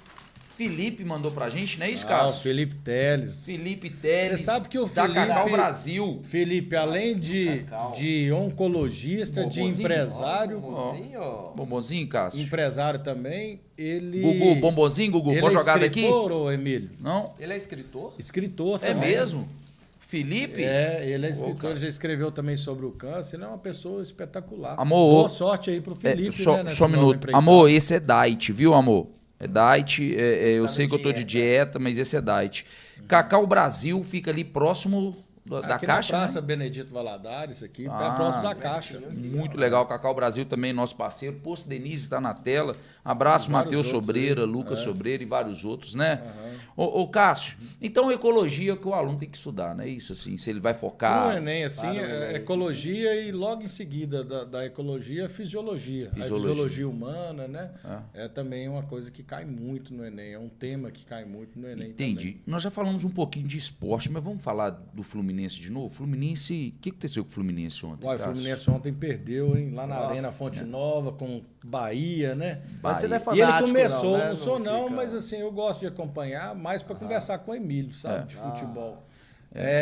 Felipe mandou pra gente, não é isso, Cássio? O Felipe Teles. Felipe Teles. Você sabe que o da Felipe... Cacau Brasil. Felipe, além de oncologista, de empresário... Bombonzinho, Cássio? Empresário também, ele... Gugu, bombonzinho, Gugu? Ele pode jogar daqui? Ele é escritor, ou Emílio? Não? Ele é escritor? Escritor também. É mesmo? Felipe? Ele é escritor, ele já escreveu também sobre o câncer, ele é uma pessoa espetacular. Amor... Boa sorte aí pro Felipe, só um minuto. Amor, esse é diet, viu, amor? É diet, eu sei que eu tô de dieta, mas esse é diet. Cacau Brasil fica ali próximo da Caixa, na Praça né? Benedito Valadares, aqui, próximo da Caixa. Muito legal, Cacau Brasil também, nosso parceiro. Posto Denise está na tela. Abraço, Matheus Sobreira, Lucas Sobreira e vários outros, né? Ô, Cássio, então ecologia é o que o aluno tem que estudar, né? Isso, assim, se ele vai focar... No Enem, assim, ecologia e logo em seguida da ecologia, fisiologia. A fisiologia humana, né? É também uma coisa que cai muito no Enem, é um tema que cai muito no Enem. Entendi. Também. Nós já falamos um pouquinho de esporte, mas vamos falar do Fluminense de novo? Fluminense, o que aconteceu com o Fluminense ontem? O Fluminense ontem perdeu, hein? Lá na Arena Fonte Nova, com Bahia, né? Mas você não é E ele fanático, começou, não sou não, mas assim, eu gosto de acompanhar mais para conversar com o Emílio, sabe? De futebol.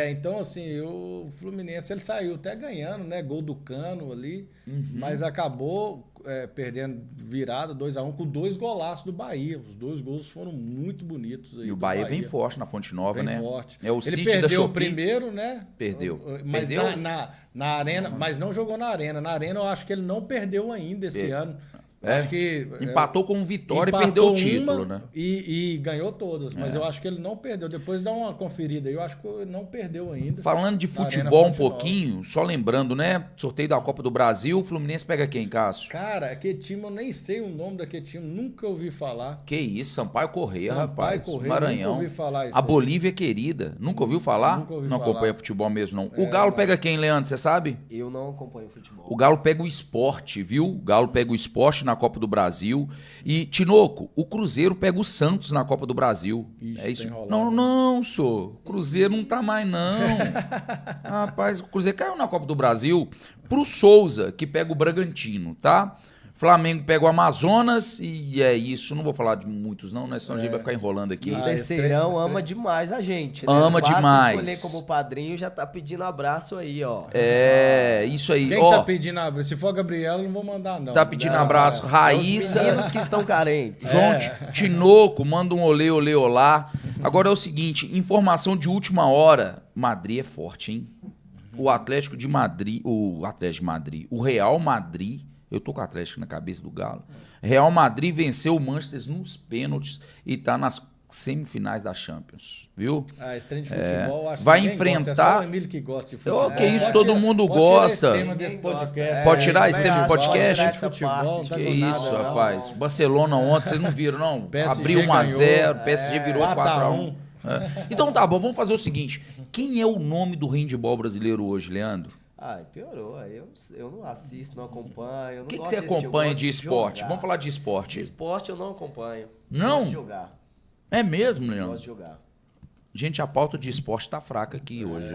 Então, assim, o Fluminense, ele saiu até ganhando, né? Gol do Cano ali, mas acabou perdendo virada 2-1 com 2 golaços do Bahia. Os 2 gols foram muito bonitos. Aí e o Bahia vem forte na Fonte Nova, vem né? Forte. É o ele City perdeu da o primeiro, né? Perdeu. Mas perdeu? Na Arena, mas não jogou na Arena. Na Arena eu acho que ele não perdeu ainda esse ano. Acho que empatou com o Vitória e perdeu o título, né? E ganhou todas, mas eu acho que ele não perdeu. Depois dá uma conferida aí, eu acho que ele não perdeu ainda. Falando de futebol um pouquinho, só lembrando, né? Sorteio da Copa do Brasil, o Fluminense pega quem, Cássio? Cara, aquele time, eu nem sei o nome daquele time, nunca ouvi falar. Que isso, Sampaio Corrêa, rapaz. Corrêa, Maranhão. Nunca ouvi falar isso. A Bolívia querida, nunca ouviu falar? Nunca ouvi não falar. acompanha futebol mesmo, não. O Galo pega quem, Leandro, você sabe? Eu não acompanho futebol. O Galo pega o Sport, viu? O Galo pega o Sport na Copa do Brasil. E, Tinoco, o Cruzeiro pega o Santos na Copa do Brasil. Ixi, é isso? enrolado, Não, senhor. O Cruzeiro não tá mais, não. Rapaz, o Cruzeiro caiu na Copa do Brasil pro Souza, que pega o Bragantino, tá? Flamengo pega o Amazonas e é isso. Não vou falar de muitos, não, né? Senão a gente vai ficar enrolando aqui. O Terceirão ama demais a gente, né? Ama demais. Escolher como padrinho, já tá pedindo abraço aí, ó. Isso aí. Quem tá pedindo abraço? Se for Gabriela, não vou mandar, não. Tá pedindo abraço. Raíssa. Os meninos que estão carentes. João Tinoco, manda um olê, olá. Agora é o seguinte, informação de última hora. Madrid é forte, hein? O Atlético de Madrid, o Real Madrid Eu tô com o Atlético na cabeça do Galo. Real Madrid venceu o Manchester nos pênaltis e tá nas semifinais da Champions, viu? Esse trem de futebol, acho vai que enfrentar... gosta, é só o Emílio que gosta de futebol. Que isso, todo mundo gosta. Pode tirar esse tema do podcast? Que isso, rapaz. Barcelona ontem, vocês não viram, não? PSG abriu 1-0, PSG virou 4-1. 4-1. Então tá bom, vamos fazer o seguinte. Quem é o nome do handebol brasileiro hoje, Leandro? Piorou. Eu não assisto, não acompanho. O que você acompanha de esporte? Vamos falar de esporte. De esporte eu não acompanho. Não? Gosto de jogar. É mesmo, Leandro? Gosto de jogar. Gente, a pauta de esporte tá fraca aqui hoje.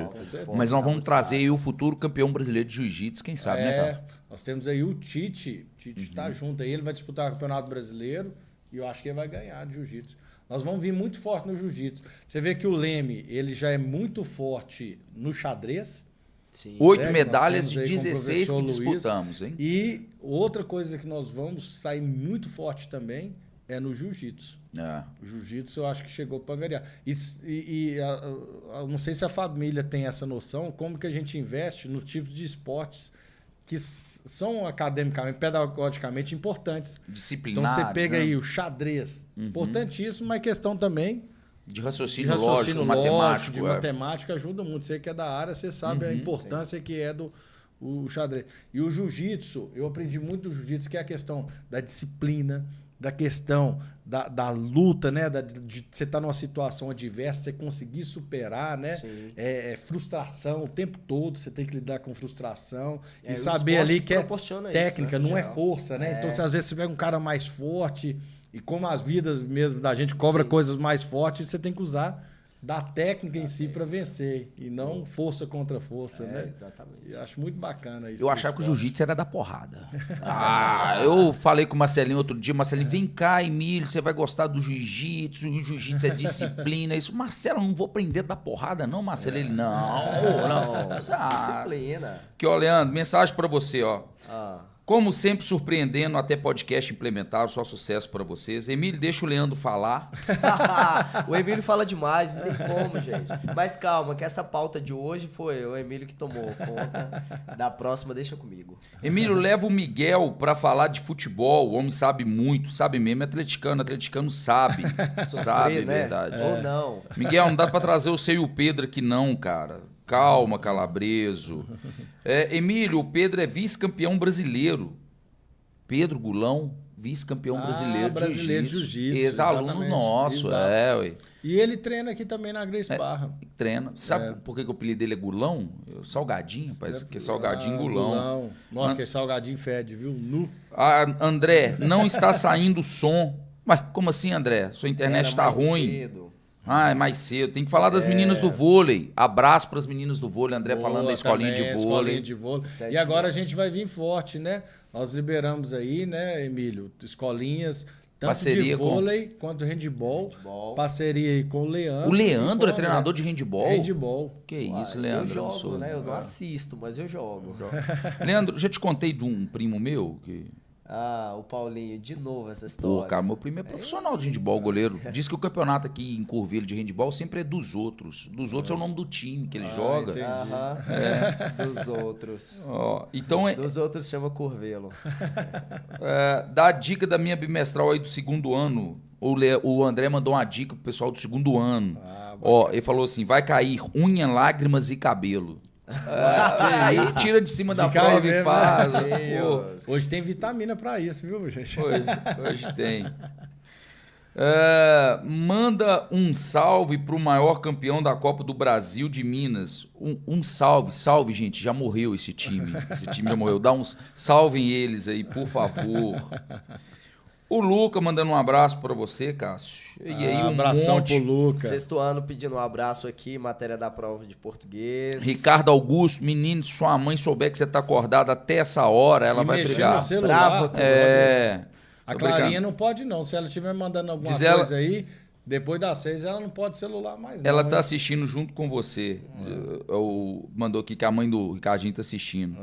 Mas nós vamos trazer aí o futuro campeão brasileiro de jiu-jitsu, quem sabe, né, cara? Nós temos aí o Tite. O Tite tá junto aí, ele vai disputar o Campeonato Brasileiro e eu acho que ele vai ganhar de jiu-jitsu. Nós vamos vir muito forte no jiu-jitsu. Você vê que o Leme, ele já é muito forte no xadrez. Sim. 8 medalhas de 16 que disputamos, hein? E outra coisa que nós vamos sair muito forte também é no jiu-jitsu. O jiu-jitsu eu acho que chegou para angariar. Eu não sei se a família tem essa noção, como que a gente investe nos tipos de esportes que são academicamente, pedagogicamente importantes. Disciplinares. Então você pega né? aí o xadrez, importantíssimo, mas questão também de raciocínio lógico, matemático. De matemática ajuda muito. Você que é da área, você sabe a importância que é o xadrez. E o jiu-jitsu, eu aprendi muito do jiu-jitsu, que é a questão da disciplina, da questão da luta, né? De você estar numa situação adversa, você conseguir superar, né? Frustração o tempo todo, você tem que lidar com frustração. E saber ali que é técnica, isso, né? Não é força, né? Então, às vezes, você pega um cara mais forte, e como as vidas mesmo da gente cobra coisas mais fortes, você tem que usar da técnica em si para vencer, e não força contra força, né? Exatamente. Eu acho muito bacana isso. Eu achava que o jiu-jitsu era da porrada. Eu falei com o Marcelinho outro dia, Marcelinho, vem cá, Emílio, você vai gostar do jiu-jitsu, o jiu-jitsu é disciplina, isso. Marcelo, não vou aprender da porrada não, Marcelo. Ele, não. Disciplina. Aqui, ó, Leandro, mensagem para você, ó. Como sempre, surpreendendo, até podcast implementado, só sucesso para vocês. Emílio, deixa o Leandro falar. O Emílio fala demais, não tem como, gente. Mas calma, que essa pauta de hoje foi o Emílio que tomou conta. Da próxima, deixa comigo. Emílio, leva o Miguel para falar de futebol. O homem sabe muito, sabe mesmo, é atleticano sabe. Sabe, é verdade. Ou não. Miguel, não dá para trazer o seu e o Pedro aqui não, cara. Calma, Calabreso. Emílio, o Pedro é vice-campeão brasileiro. Pedro Gulão, vice-campeão brasileiro de jiu-jitsu. Ex-aluno nosso, ué. E ele treina aqui também na Grace Barra. Treina. Sabe por que o apelido dele é Gulão? Salgadinho, parece que é Salgadinho Gulão. Nossa, que é Salgadinho fede, viu? Nu. André, não está saindo som. Mas como assim, André? Sua internet está ruim. Cedo. É mais cedo. Tem que falar das meninas do vôlei. Abraço para as meninas do vôlei. André falando da escolinha de vôlei. E agora a gente vai vir forte, né? Nós liberamos aí, né, Emílio? Escolinhas, tanto parceria de vôlei quanto handball. Parceria aí com o Leandro. O Leandro é treinador de handball? Handball. Que isso, Leandro? Eu jogo, né? Eu não assisto, mas eu jogo. Leandro, já te contei de um primo meu que... O Paulinho, de novo essa história. Pô, cara, meu primo é profissional de handball, goleiro. Diz que o campeonato aqui em Curvilha de handball sempre é dos outros. Dos outros é o nome do time que ele joga. Dos outros. Então dos outros chama Curvelo. Dá a dica da minha bimestral aí do segundo ano. O André mandou uma dica pro pessoal do segundo ano. Ele falou assim, vai cair unha, lágrimas e cabelo. Aí tira de cima da prova e faz. Hoje tem vitamina pra isso, viu, gente? Hoje tem. Manda um salve pro maior campeão da Copa do Brasil de Minas. Um salve, gente. Já morreu esse time. Esse time já morreu. Dá uns salvem eles aí, por favor. O Luca mandando um abraço para você, Cássio. E aí um abração pro Luca. Sexto ano pedindo um abraço aqui, matéria da prova de português. Ricardo Augusto, menino, se sua mãe souber que você tá acordado até essa hora, ela vai brigar. Brava com você. A Clarinha brincando. Não pode não. Se ela estiver mandando alguma coisa aí, depois das 6 ela não pode celular mais não. Ela tá assistindo junto com você. Mandou aqui que a mãe do Ricardinho tá assistindo.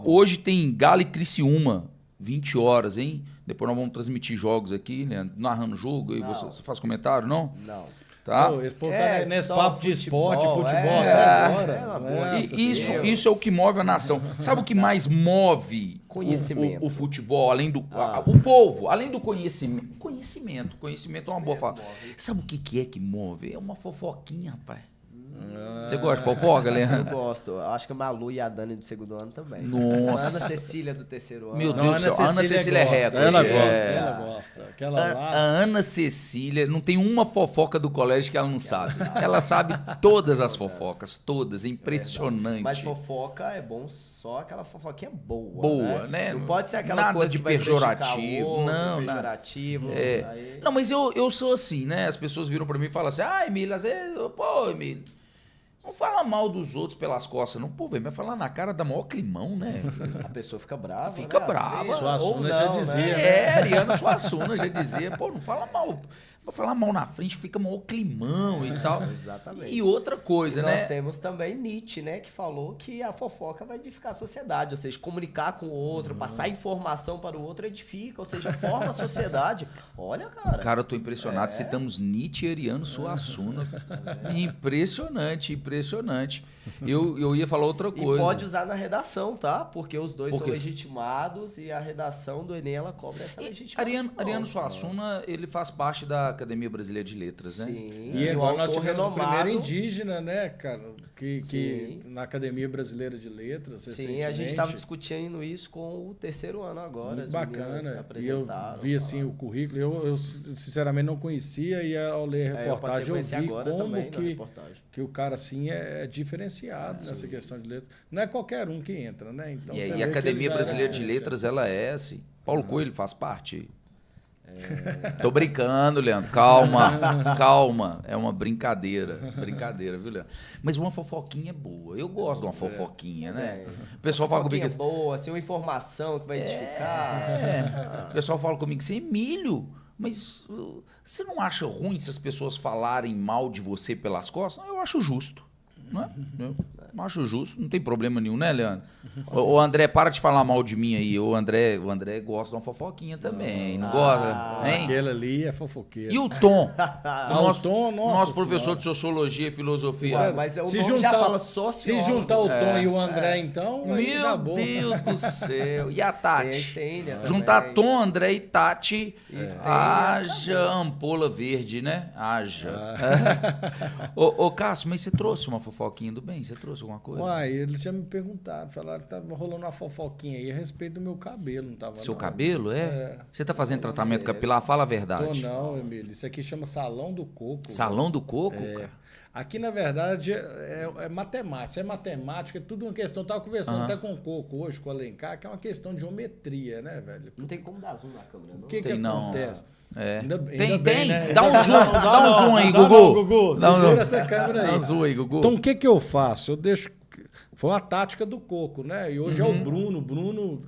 Hoje tem Galo e Criciúma. 20 horas, hein? Depois nós vamos transmitir jogos aqui, né? Narrando o jogo. E você faz comentário, não? Não. tá? Pô, esse povo tá nesse papo de esporte, futebol agora. Isso é o que move a nação. Sabe o que mais move conhecimento. O futebol, além do o povo, além do conhecimento? Conhecimento é uma boa fala. Sabe o que é que move? É uma fofoquinha, rapaz. Você gosta de fofoca, Leandro? Eu gosto. Eu acho que a Malu e a Dani do segundo ano também. Nossa. A Ana Cecília do terceiro ano. Meu Deus do céu. A Ana Cecília é recorde. Ela gosta. Aquela lá. A Ana Cecília, não tem uma fofoca do colégio que ela não sabe. Ela sabe todas as fofocas, todas. É impressionante. Mas fofoca é bom só aquela fofoquinha boa. Boa, né? Não pode ser aquela nada coisa de que vai pejorativo. outro, Não, pejorativo. Aí... Não, mas eu sou assim, né? As pessoas viram pra mim e falam assim, Emílio, às vezes, pô, Emílio, não fala mal dos outros pelas costas, não. Pô, velho, vai falar na cara da maior climão, né? A pessoa fica brava. Fica brava. Suassuna já dizia, né? Ariano Suassuna já dizia, pô, não fala mal. Vai falar mal na frente, fica maior climão e tal. Exatamente. E outra coisa, né? Nós temos também Nietzsche, né? Que falou que a fofoca vai edificar a sociedade. Ou seja, comunicar com o outro, passar informação para o outro edifica. Ou seja, forma a sociedade. Olha, cara. Cara, eu tô impressionado. Citamos Nietzsche e Ariano Suassuna. Impressionante. Eu ia falar outra coisa. E pode usar na redação, tá? Porque os dois são legitimados e a redação do Enem, ela cobra essa legitimação. Ariano Suassuna, ele faz parte da Academia Brasileira de Letras, né? Sim. E agora nós tivemos o primeiro indígena, né, cara? Que na Academia Brasileira de Letras, sim, a gente estava discutindo isso com o terceiro ano agora. Muito bacana. E eu vi assim o currículo, eu sinceramente não conhecia, e ao ler a reportagem eu vi como que o cara assim é diferenciado nessa questão de letras. Não é qualquer um que entra, né? Então, e a Academia Brasileira de Letras, ela é assim. Paulo Coelho faz parte. Tô brincando, Leandro. Calma. É uma brincadeira, viu, Leandro? Mas uma fofoquinha é boa. Eu gosto de uma fofoquinha, né? O pessoal fala comigo assim, boa, assim, uma informação que vai edificar. O pessoal fala comigo assim, Emílio, mas você não acha ruim se as pessoas falarem mal de você pelas costas? Eu acho justo. Não é? Eu acho justo, não tem problema nenhum, né, Leandro? O André, para de falar mal de mim aí. O André gosta de uma fofoquinha também, não gosta? Hein? Aquele ali é fofoqueiro. E o Tom? Nosso professor de Sociologia e Filosofia. Mas o nome já fala sociólogo. Se juntar o Tom e o André, então, meu Deus do céu. E a Tati? Juntar Tom, André e Tati, haja ampola verde, né? Haja. Ô, Cássio, mas você trouxe uma fofoquinha do bem? Você trouxe alguma coisa? Uai, eles já me perguntaram, falaram que tava rolando uma fofoquinha aí a respeito do meu cabelo, não tava? Seu cabelo, é? Você tá fazendo tratamento capilar? Fala a verdade. Tô não, Emílio. Isso aqui chama Salão do Coco. Salão do Coco, cara? Aqui, na verdade, é matemática. É matemática, é tudo uma questão. Eu tava conversando até com o Coco hoje, com o Alencar, que é uma questão de geometria, né, velho? Não tem como dar zoom na câmera, não? O que acontece? Ainda tem. Bem, né? Dá um zoom aí, Gugu. Gugu, segura essa câmera aí. Dá um zoom aí, Gugu. Então, o que eu faço? Eu deixo... Foi uma tática do Coco, né? E hoje é o Bruno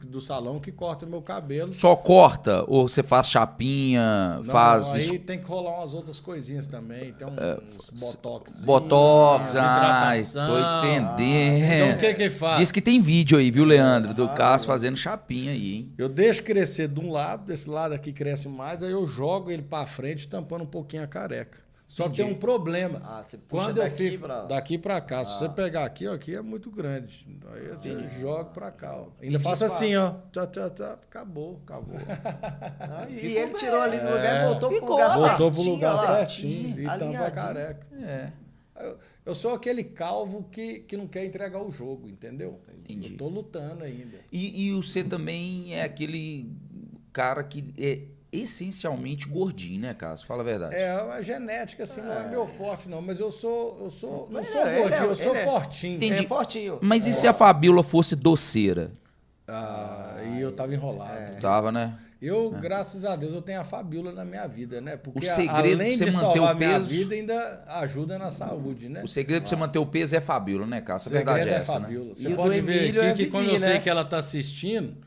do salão, que corta meu cabelo. Só corta? Ou você faz chapinha? Não, faz... aí tem que rolar umas outras coisinhas também. Tem uns botox. Botox, tô entendendo. Então o que faz? Diz que tem vídeo aí, viu, Leandro? Do Cássio fazendo chapinha aí, hein? Eu deixo crescer de um lado, desse lado aqui cresce mais, aí eu jogo ele pra frente, tampando um pouquinho a careca. Só que tem um problema. Você puxa quando eu fico daqui pra cá, se você pegar aqui, ó, aqui é muito grande. Aí eu jogo pra cá, ó. Ainda faço assim, ó. Acabou. E ele tirou ali do lugar e voltou pro lugar certinho. Voltou pro lugar certinho. E tampa a careca. Eu sou aquele calvo que não quer entregar o jogo, entendeu? Entendi. Eu tô lutando ainda. E você também é aquele cara que é essencialmente gordinho, né, Cássio? Fala a verdade. A genética, assim, não é meu forte, não. Mas eu sou não sou gordinho, eu sou fortinho. Entendi. Fortinho. Mas e se a Fabíola fosse doceira? Aí eu tava enrolado. Tava, né? Eu, graças a Deus, eu tenho a Fabíola na minha vida, né? Porque o segredo além pra você de manter salvar o peso, minha vida, ainda ajuda na saúde, né? O segredo pra você manter o peso é Fabíola, né, Cássio? A verdade é essa, Fabíola. né? Você pode ver aqui que quando eu sei que ela tá assistindo,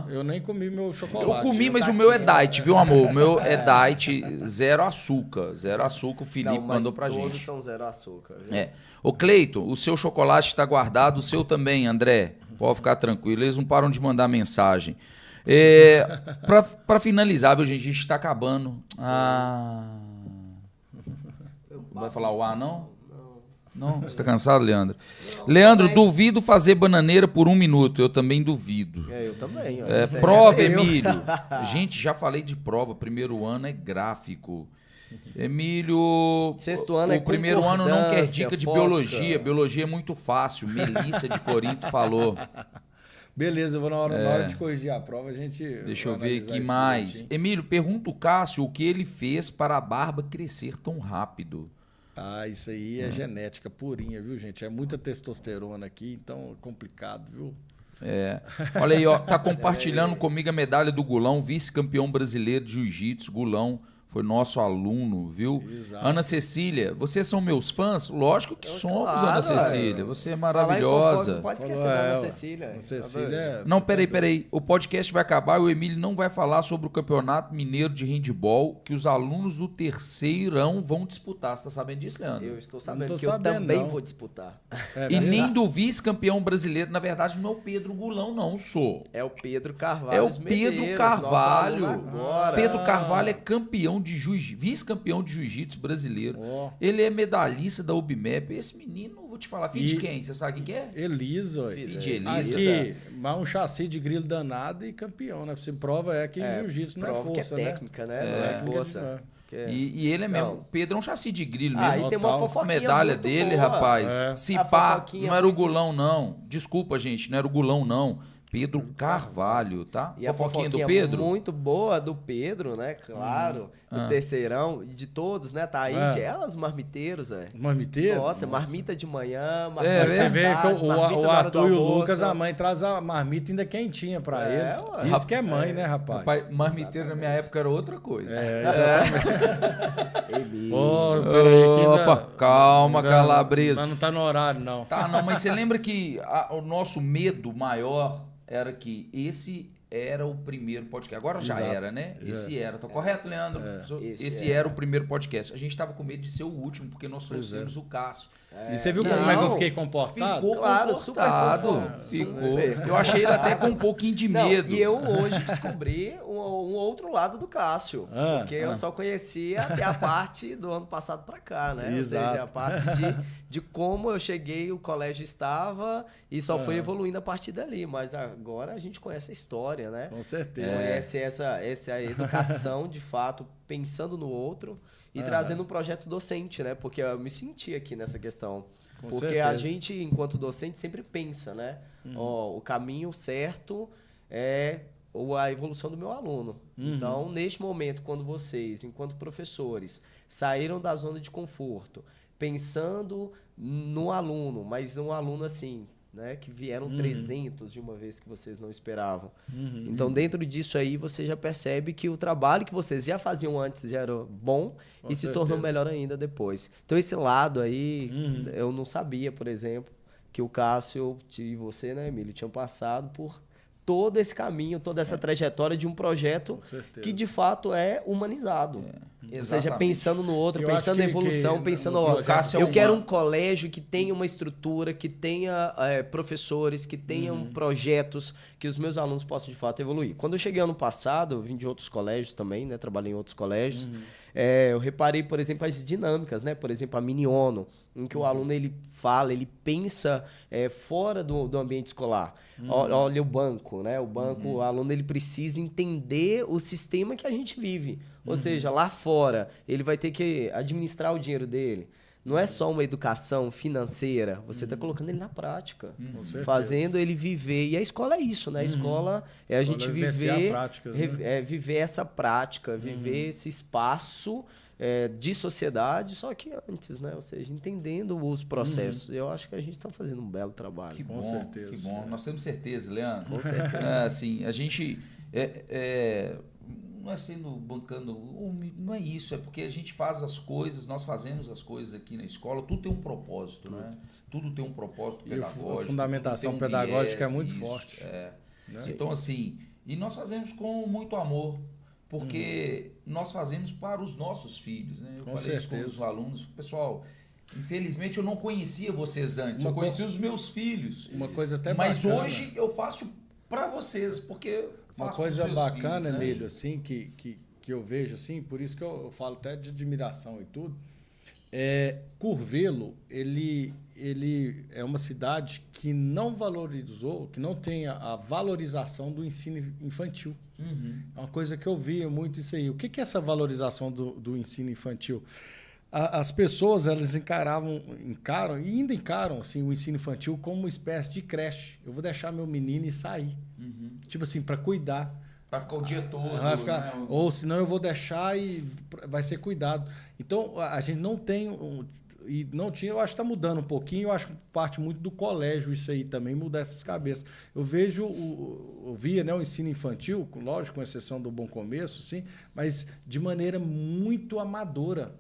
eu nem comi meu chocolate. Eu comi, mas o meu é diet, viu, amor? O meu é diet, zero açúcar. Zero açúcar, o Felipe mandou pra gente. Todos são zero açúcar. Viu? Ô, Cleiton, o seu chocolate está guardado, o seu também, André. Pode ficar tranquilo, eles não param de mandar mensagem. Para finalizar, viu, gente? A gente está acabando. Não vai falar o A, não? Não? Você tá cansado, Leandro? Leandro, duvido fazer bananeira por 1 minuto. Eu também duvido. Eu também. Prova, Emílio. Gente, já falei de prova. Primeiro ano é gráfico. Emílio, Sexto ano é o primeiro ano não quer concordância, dica de foca. biologia. Biologia é muito fácil. Melissa de Corinto falou. Beleza, eu vou na hora de corrigir a prova, a gente... Deixa eu ver aqui mais. Emílio, pergunta o Cássio o que ele fez para a barba crescer tão rápido. Ah, isso aí é genética purinha, viu, gente? É muita testosterona aqui, então é complicado, viu? Olha aí, ó, tá compartilhando comigo a medalha do Gulão, vice-campeão brasileiro de jiu-jitsu. Gulão foi nosso aluno, viu? Exato. Ana Cecília, vocês são meus fãs? Lógico que somos, claro, Ana Cecília. Você é maravilhosa. Não pode esquecer da Ana Cecília. Ana Cecília Não, peraí. O podcast vai acabar e o Emílio não vai falar sobre o Campeonato Mineiro de Handball que os alunos do terceirão vão disputar. Você tá sabendo disso, Leandro? Eu estou sabendo tô que sabendo, eu também não. vou disputar. E nem do vice-campeão brasileiro. Na verdade, não é o Pedro Gulão, não, sou. É o Pedro Carvalho. É o Pedro Carvalho. Agora. Pedro Carvalho é campeão de vice-campeão de jiu-jitsu brasileiro. Ele é medalhista da UBMEP. Esse menino, vou te falar, filho de quem? Você sabe quem que é? Elisa. Filho de Elisa. Aqui, mas um chassi de grilo danado e campeão, né? Você prova que jiu-jitsu não é força, que é técnica, né? Não é força. E ele é mesmo. O Pedro é um chassi de grilo mesmo. Aí tem uma fofoquinha medalha muito dele, boa. rapaz. Se A pá, fofoquinha não era o Gulão, não. Desculpa, gente, não era o Gulão, não. Pedro Carvalho, tá? E a fofoquinha do Pedro? Muito boa do Pedro, né? Claro. Do terceirão. E de todos, né? Tá aí. As marmiteiros, velho. Marmiteiro? Nossa, marmita de manhã, marmita Você vê que o Arthur e o Lucas, a mãe mãe traz a marmita ainda quentinha pra eles. Isso que é mãe, né, rapaz? Marmiteiro na minha época era outra coisa. Opa, calma, Calabresa. Não tá no horário, não. Tá, não, mas você lembra que o nosso medo maior era que esse era o primeiro podcast. Agora já era, né? Esse era. Tá correto, Leandro? Esse era o primeiro podcast. A gente tava com medo de ser o último, porque nós trouxemos o Cássio. E você viu como é que eu fiquei comportado? Ficou comportado. Ficou. Eu achei ele até com um pouquinho de medo. E eu hoje descobri um outro lado do Cássio. Porque eu só conhecia até a parte do ano passado pra cá, né? Exato. Ou seja, a parte de como eu cheguei, o colégio estava e só foi evoluindo a partir dali. Mas agora a gente conhece a história, né? Com certeza. Conhece essa educação, de fato, pensando no outro. E trazendo um projeto docente, né? Porque eu me senti aqui nessa questão. Porque certeza. A gente, enquanto docente, sempre pensa, né? O caminho certo é a evolução do meu aluno. Então, neste momento, quando vocês, enquanto professores, saíram da zona de conforto, pensando no aluno, mas um aluno assim, né, que vieram 300 de uma vez que vocês não esperavam. Então, dentro disso aí, você já percebe que o trabalho que vocês já faziam antes já era bom e se tornou melhor ainda depois. Então, esse lado aí, eu não sabia, por exemplo, que o Cássio e você, né, Emílio, tinham passado por todo esse caminho, toda essa trajetória de um projeto que, de fato, é humanizado. Ou seja, pensando no outro, pensando na evolução, pensando... eu quero um colégio que tenha uma estrutura, que tenha professores, que tenham projetos, que os meus alunos possam, de fato, evoluir. Quando eu cheguei ano passado, eu vim de outros colégios também, né? Trabalhei em outros colégios. Eu reparei, por exemplo, as dinâmicas, né? Por exemplo, a Miniono, em que o aluno ele fala, ele pensa fora do ambiente escolar. Olha o banco, né? O banco, o aluno ele precisa entender o sistema que a gente vive. Ou seja, lá fora, ele vai ter que administrar o dinheiro dele. Não é só uma educação financeira, você está colocando ele na prática, fazendo ele viver. E a escola é isso, né? A escola é a gente viver, viver essa prática, viver esse espaço de sociedade, só que antes, né? Ou seja, entendendo os processos. Eu acho que a gente está fazendo um belo trabalho. Que com bom, certeza. Que bom. Nós temos certeza, Leandro. Com certeza. Assim, a gente... não é sendo bancando, não é isso, é porque a gente faz as coisas, nós fazemos as coisas aqui na escola, tudo tem um propósito, né? Tudo tem um propósito pedagógico. A fundamentação pedagógica é muito forte. Então, assim, e nós fazemos com muito amor, porque nós fazemos para os nossos filhos, né? Eu falei isso com os alunos, pessoal, infelizmente eu não conhecia vocês antes, eu conhecia os meus filhos. Uma coisa até mas bacana. hoje eu faço para vocês, porque... Uma coisa bacana, Emílio, assim, que eu vejo, assim, por isso que eu falo até de admiração e tudo, Curvelo, ele é uma cidade que não valorizou, que não tem a valorização do ensino infantil. É uma coisa que eu via muito isso aí. O que é essa valorização do ensino infantil? As pessoas, elas encaram e ainda encaram assim, o ensino infantil como uma espécie de creche. Eu vou deixar meu menino e sair. Tipo assim, para cuidar. Para ficar o dia todo. Vai ficar, né? Ou senão eu vou deixar e vai ser cuidado. Então, a gente não tem... E não tinha, eu acho que está mudando um pouquinho, eu acho que parte muito do colégio isso aí também, mudar essas cabeças. Eu via, né, o ensino infantil, lógico, com exceção do Bom Começo, sim, mas de maneira muito amadora.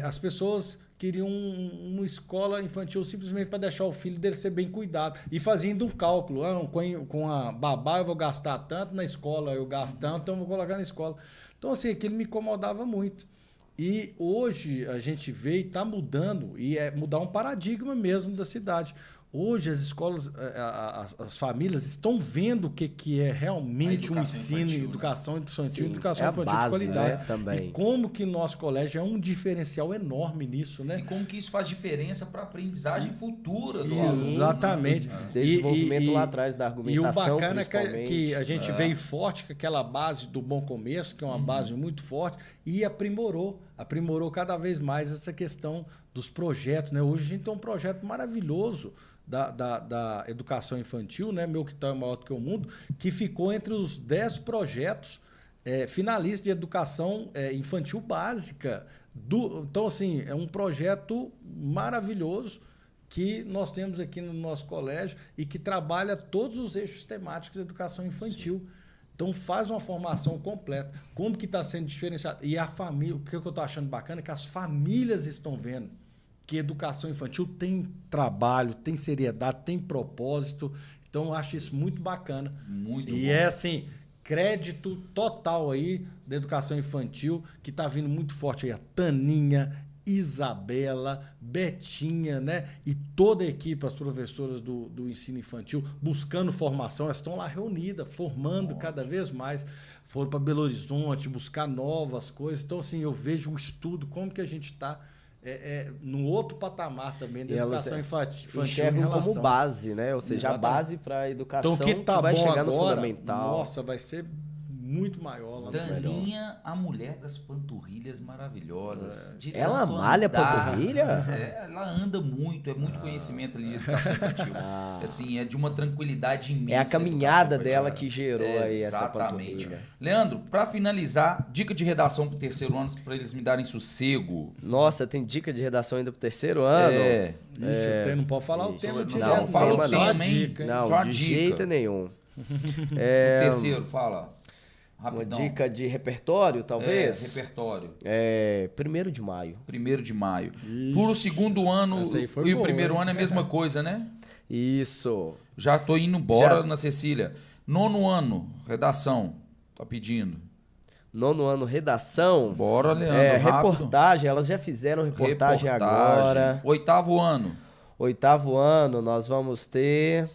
As pessoas queriam uma escola infantil simplesmente para deixar o filho dele ser bem cuidado. E fazendo um cálculo. Com a babá eu vou gastar tanto, na escola eu gasto tanto, então eu vou colocar na escola. Então, assim, aquilo me incomodava muito. E hoje a gente vê e está mudando, e é mudar um paradigma mesmo da cidade. Hoje as escolas, as famílias estão vendo o que é realmente um ensino, educação infantil, educação infantil de qualidade. Né, também. E como que nosso colégio é um diferencial enorme nisso, né? E como que isso faz diferença para a aprendizagem futura do aluno. Exatamente. Desenvolvimento lá atrás da argumentação. E o bacana é que a gente veio forte com aquela base do Bom Começo, que é uma base muito forte, e aprimorou cada vez mais essa questão dos projetos, né? Hoje a gente tem um projeto maravilhoso da educação infantil, né? Meu Quintal é Maior do que o Mundo, que ficou entre os 10 projetos finalistas de educação infantil básica. Então, assim, é um projeto maravilhoso que nós temos aqui no nosso colégio e que trabalha todos os eixos temáticos da educação infantil. Sim. Então, faz uma formação completa. Como que está sendo diferenciado? E a família, o que eu estou achando bacana é que as famílias estão vendo que educação infantil tem trabalho, tem seriedade, tem propósito. Então, eu acho isso muito bacana. Muito bom. E assim, crédito total aí da educação infantil, que está vindo muito forte aí. A Taninha, Isabela, Betinha, né? E toda a equipe, as professoras do ensino infantil, buscando formação, elas estão lá reunidas, formando cada vez mais. Foram para Belo Horizonte buscar novas coisas. Então, assim, eu vejo um estudo, como que a gente está no outro patamar também da educação infantil. Enxergam como base, né? Ou seja, a base para a educação então, que vai chegar agora, no fundamental. Nossa, vai ser muito maior lá no Daninha, a mulher das panturrilhas maravilhosas. Ela malha panturrilha? Ela anda muito, é muito conhecimento ali de educação infantil. Assim, é de uma tranquilidade imensa. É a caminhada dela que gerou aí essa panturrilha. Leandro, para finalizar, dica de redação pro terceiro ano, para eles me darem sossego. Nossa, tem dica de redação ainda pro terceiro ano? Ixi, não pode falar o tema direto. Não, fala o tema, hein? Não, só de dica. jeito nenhum. O terceiro, fala. Rapidão. Uma dica de repertório, talvez? Repertório. 1º de maio. 1º de maio. Ixi, Por o segundo ano e o primeiro ano é a mesma coisa, né? Isso. Já tô indo embora na Cecília. 9º ano, redação. Tá pedindo. 9º ano, redação. Bora, Leandro, reportagem, elas já fizeram reportagem agora. 8º ano. 8º ano, nós vamos ter...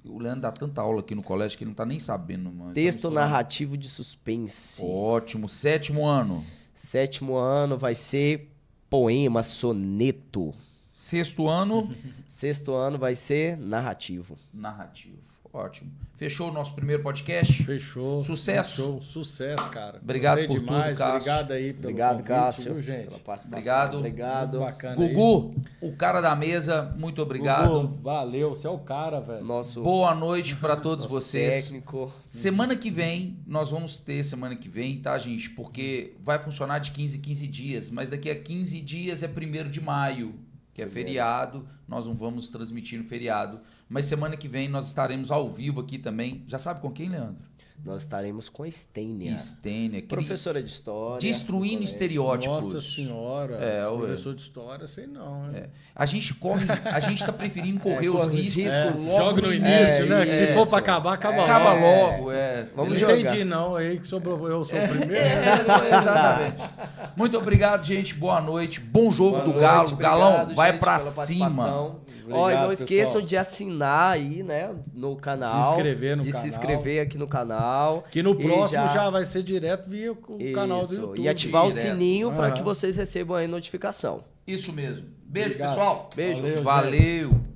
O Leandro dá tanta aula aqui no colégio que ele não tá nem sabendo. Mano. Texto narrativo de suspense. Ótimo. 7º ano. 7º ano vai ser poema, soneto. 6º ano. 6º ano vai ser narrativo. Narrativo. Ótimo. Fechou o nosso primeiro podcast? Fechou. Sucesso. Fechou. Sucesso, cara. Obrigado Gostei por demais. tudo, Cássio. Obrigado aí pelo convite, Cássio, viu, gente? pela participação. Obrigado. Obrigado. Muito bacana. Gugu, o cara da mesa, muito obrigado. Gugu, valeu, você é o cara, velho. Boa noite para todos vocês. Técnico. Semana que vem, nós vamos ter semana que vem, tá, gente? Porque vai funcionar de 15 em 15 dias, mas daqui a 15 dias é 1º de maio, que é feriado. Nós não vamos transmitir no feriado. Mas semana que vem nós estaremos ao vivo aqui também. Já sabe com quem, Leandro? Nós estaremos com a Estênia. Professora de História. Destruindo estereótipos. Nossa senhora. Professor de História, sei não. A gente tá preferindo correr os riscos. Logo no início, né? Que se for pra acabar, acaba logo. Vamos jogar. Não entendi não, aí que sobrou, eu sou o primeiro. Exatamente. Muito obrigado, gente. Boa noite. Bom jogo do Galo. Galão, vai pra cima. Ó, e não Obrigado, esqueçam pessoal. de assinar aí, né, no canal. Se inscrever no de canal. se inscrever aqui no canal. Que no E próximo já vai ser direto via o canal do Isso, YouTube. e ativar o Direto. sininho para Aham. que vocês recebam aí notificação. Isso mesmo. Beijo, Obrigado. pessoal. Beijo. Valeu, gente. Valeu.